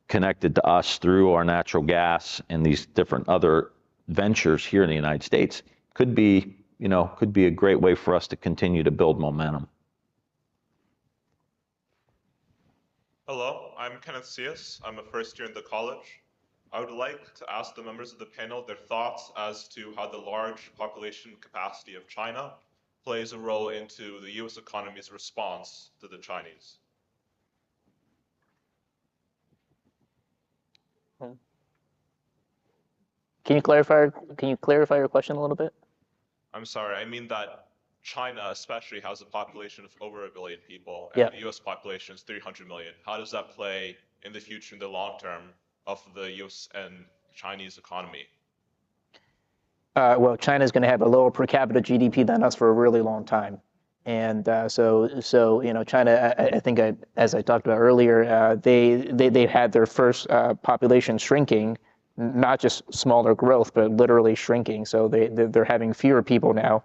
connected to us through our natural gas and these different other ventures here in the United States could be a great way for us to continue to build momentum. Hello, I'm Kenneth Cias. I'm a first year in the college. I would like to ask the members of the panel their thoughts as to how the large population capacity of China plays a role into the U.S. economy's response to the Chinese. Can you clarify your question a little bit? I'm sorry, I mean that China especially has a population of over 1 billion people, and the US population is 300 million. How does that play in the future, in the long term, of the US and Chinese economy? Well, China is going to have a lower per capita GDP than us for a really long time. And so China, I think, as I talked about earlier, they had their first population shrinking, not just smaller growth, but literally shrinking. So they're having fewer people now.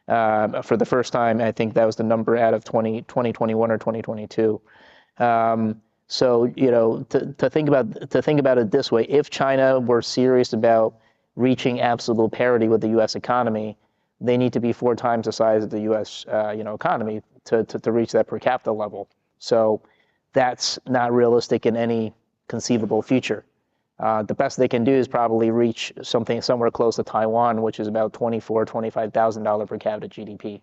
For the first time. I think that was the number out of 2021 or 2022. So to think about it this way: if China were serious about reaching absolute parity with the U.S. economy, they need to be 4 times the size of the U.S. Economy to reach that per capita level. So that's not realistic in any conceivable future. The best they can do is probably reach something somewhere close to Taiwan, which is about $25,000 per capita GDP.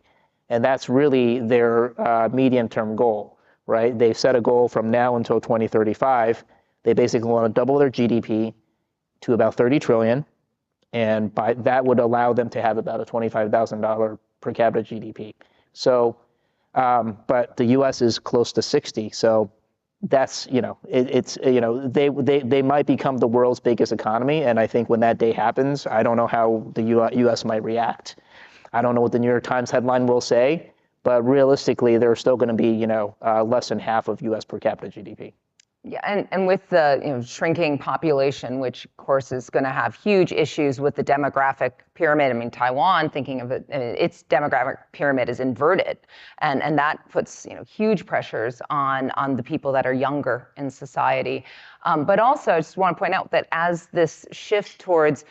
And that's really their medium-term goal, right? They've set a goal from now until 2035. They basically want to double their GDP to about 30 trillion. And that would allow them to have about a $25,000 per capita GDP. So, but the U.S. is close to 60. So that's, they might become the world's biggest economy. And I think when that day happens, I don't know how the U.S. might react. I don't know what the New York Times headline will say, but realistically, they're still going to be, less than half of U.S. per capita GDP. Yeah, and with the shrinking population, which of course is going to have huge issues with the demographic pyramid. I mean, Taiwan, thinking of it, its demographic pyramid is inverted, and that puts huge pressures on the people that are younger in society. But also, I just want to point out that as this shift towards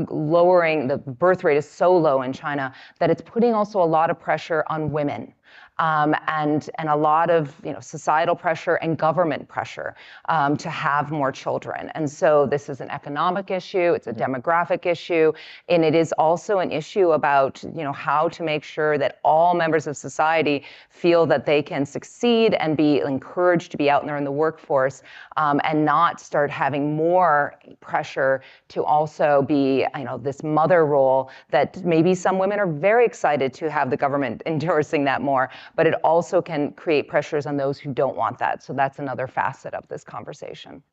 lowering the birth rate is so low in China, that it's putting also a lot of pressure on women. And a lot of societal pressure and government pressure to have more children. And so this is an economic issue, it's a demographic issue, and it is also an issue about how to make sure that all members of society feel that they can succeed and be encouraged to be out there in the workforce, and not start having more pressure to also be this mother role that maybe some women are very excited to have the government endorsing that more. But it also can create pressures on those who don't want that. So that's another facet of this conversation.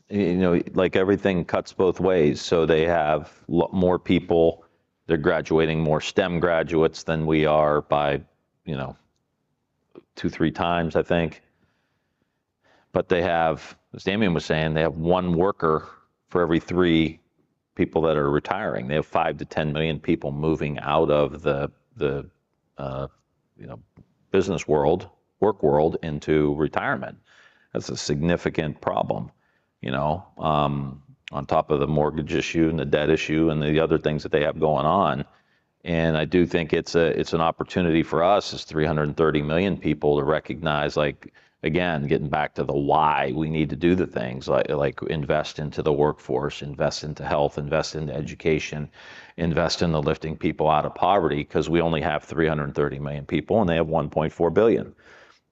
Like everything cuts both ways. So they have more people, they're graduating more STEM graduates than we are by, 2-3 times, I think. But they have, as Damien was saying, they have 1 worker for every 3 people that are retiring. They have 5 to 10 million people moving out of the business world, work world, into retirement. That's a significant problem, on top of the mortgage issue and the debt issue and the other things that they have going on. And I do think it's an opportunity for us as 330 million people to recognize, again, getting back to the why we need to do the things like invest into the workforce, invest into health, invest into education, invest in the lifting people out of poverty, because we only have 330 million people and they have 1.4 billion.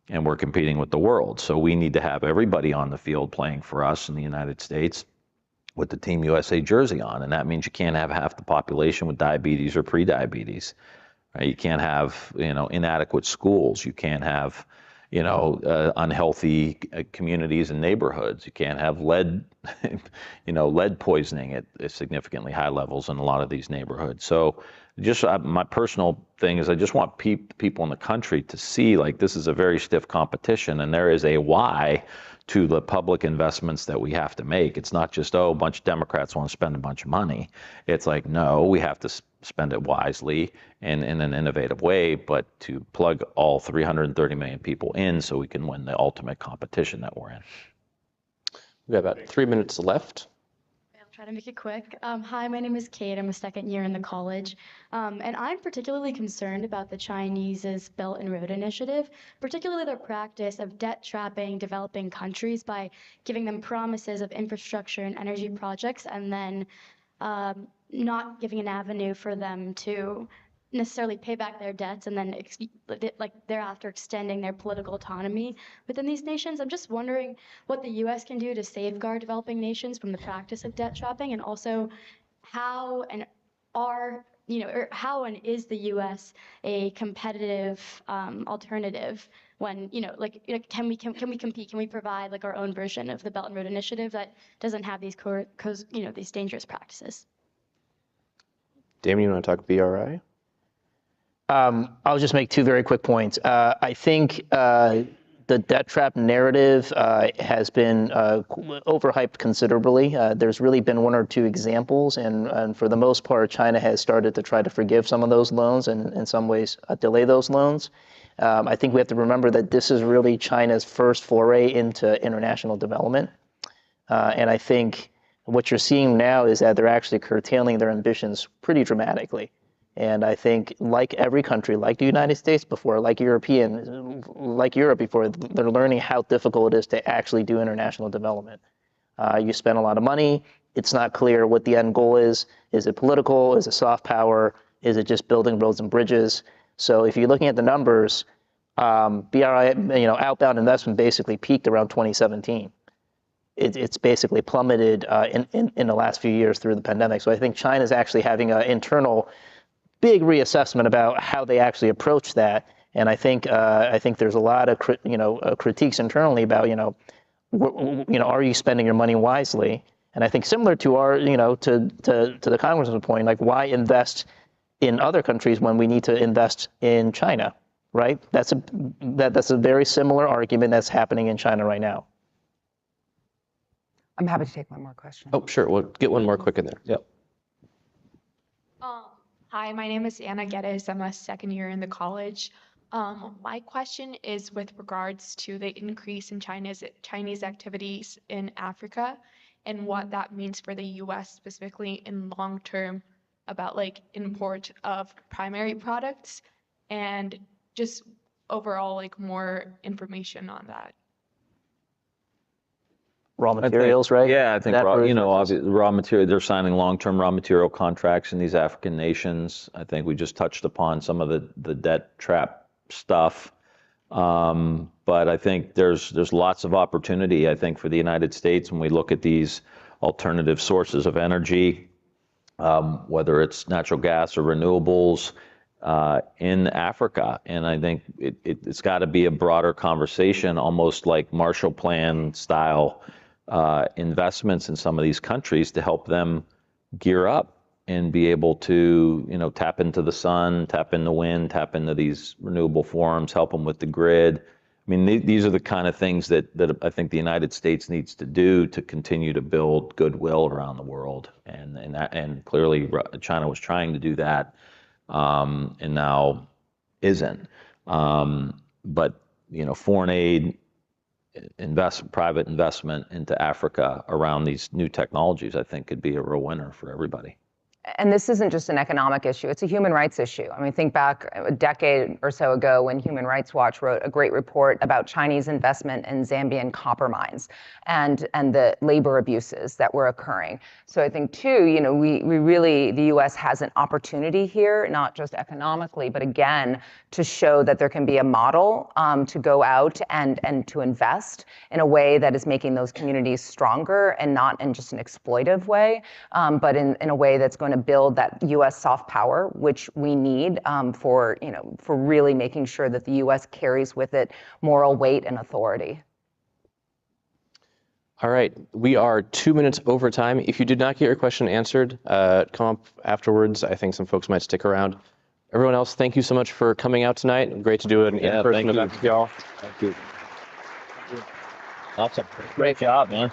And we're competing with the world. So we need to have everybody on the field playing for us in the United States with the Team USA jersey on. And that means you can't have half the population with diabetes or pre-diabetes. Right? You can't have, inadequate schools. You can't have, unhealthy communities and neighborhoods. You can't have lead poisoning at significantly high levels in a lot of these neighborhoods. So just my personal thing is I just want people in the country to see this is a very stiff competition, and there is a why to the public investments that we have to make. It's not just, a bunch of Democrats want to spend a bunch of money. It's no, we have to spend it wisely and in an innovative way, but to plug all 330 million people in so we can win the ultimate competition that we're in. We have about 3 minutes left. I'll try to make it quick. Hi, my name is Kate. I'm a second year in the college. And I'm particularly concerned about the Chinese's Belt and Road Initiative, particularly their practice of debt trapping developing countries by giving them promises of infrastructure and energy projects and then not giving an avenue for them to necessarily pay back their debts and then thereafter extending their political autonomy within these nations. I'm just wondering what the U.S. can do to safeguard developing nations from the practice of debt trapping, and also how and is the U.S. a competitive alternative when can we compete? Can we provide our own version of the Belt and Road Initiative that doesn't have these these dangerous practices? Damien, you want to talk BRI? I'll just make 2 very quick points. I think the debt trap narrative has been overhyped considerably. There's really been 1 or 2 examples, and for the most part, China has started to try to forgive some of those loans and in some ways delay those loans. I think we have to remember that this is really China's first foray into international development. And I think what you're seeing now is that they're actually curtailing their ambitions pretty dramatically. And I think, like every country, like the United States before, like Europe before, they're learning how difficult it is to actually do international development. You spend a lot of money. It's not clear what the end goal is. Is it political? Is it soft power? Is it just building roads and bridges? So if you're looking at the numbers, BRI, outbound investment basically peaked around 2017. It's basically plummeted in the last few years through the pandemic. So I think China's actually having an internal big reassessment about how they actually approach that. And I think there's a lot of critiques internally about are you spending your money wisely? And I think similar to our to the Congressman's point, like why invest in other countries when we need to invest in China, right? That's a very similar argument that's happening in China right now. I'm happy to take one more question. Oh, sure. We'll get one more quick in there. Yep. Hi, my name is Anna Geddes. I'm a second year in the college. My question is with regards to the increase in Chinese activities in Africa and what that means for the U.S. specifically in long term about like import of primary products and just overall like more information on that. Raw materials, right? Yeah, I think raw material. They're signing long-term raw material contracts in these African nations. I think we just touched upon some of the debt trap stuff, but I think there's lots of opportunity. I think for the United States when we look at these alternative sources of energy, whether it's natural gas or renewables in Africa, and I think it's got to be a broader conversation, almost like Marshall Plan style. Investments in some of these countries to help them gear up and be able to, tap into the sun, tap into wind, tap into these renewable forms, help them with the grid. I mean, these are the kind of things that I think the United States needs to do to continue to build goodwill around the world. And clearly China was trying to do that, and now isn't. But foreign aid, private investment into Africa around these new technologies, I think could be a real winner for everybody. And this isn't just an economic issue, it's a human rights issue. I mean, think back a decade or so ago when Human Rights Watch wrote a great report about Chinese investment in Zambian copper mines and the labor abuses that were occurring. So I think too, we really, the US has an opportunity here, not just economically, but again, to show that there can be a model to go out and to invest in a way that is making those communities stronger and not in just an exploitive way, but in a way that's going to build that U.S. soft power, which we need for really making sure that the U.S. carries with it moral weight and authority. All right, we are 2 minutes over time. If you did not get your question answered, come up afterwards. I think some folks might stick around. Everyone else, thank you so much for coming out tonight. Great to do an in-person event with y'all. Thank you. Awesome. Great job, man.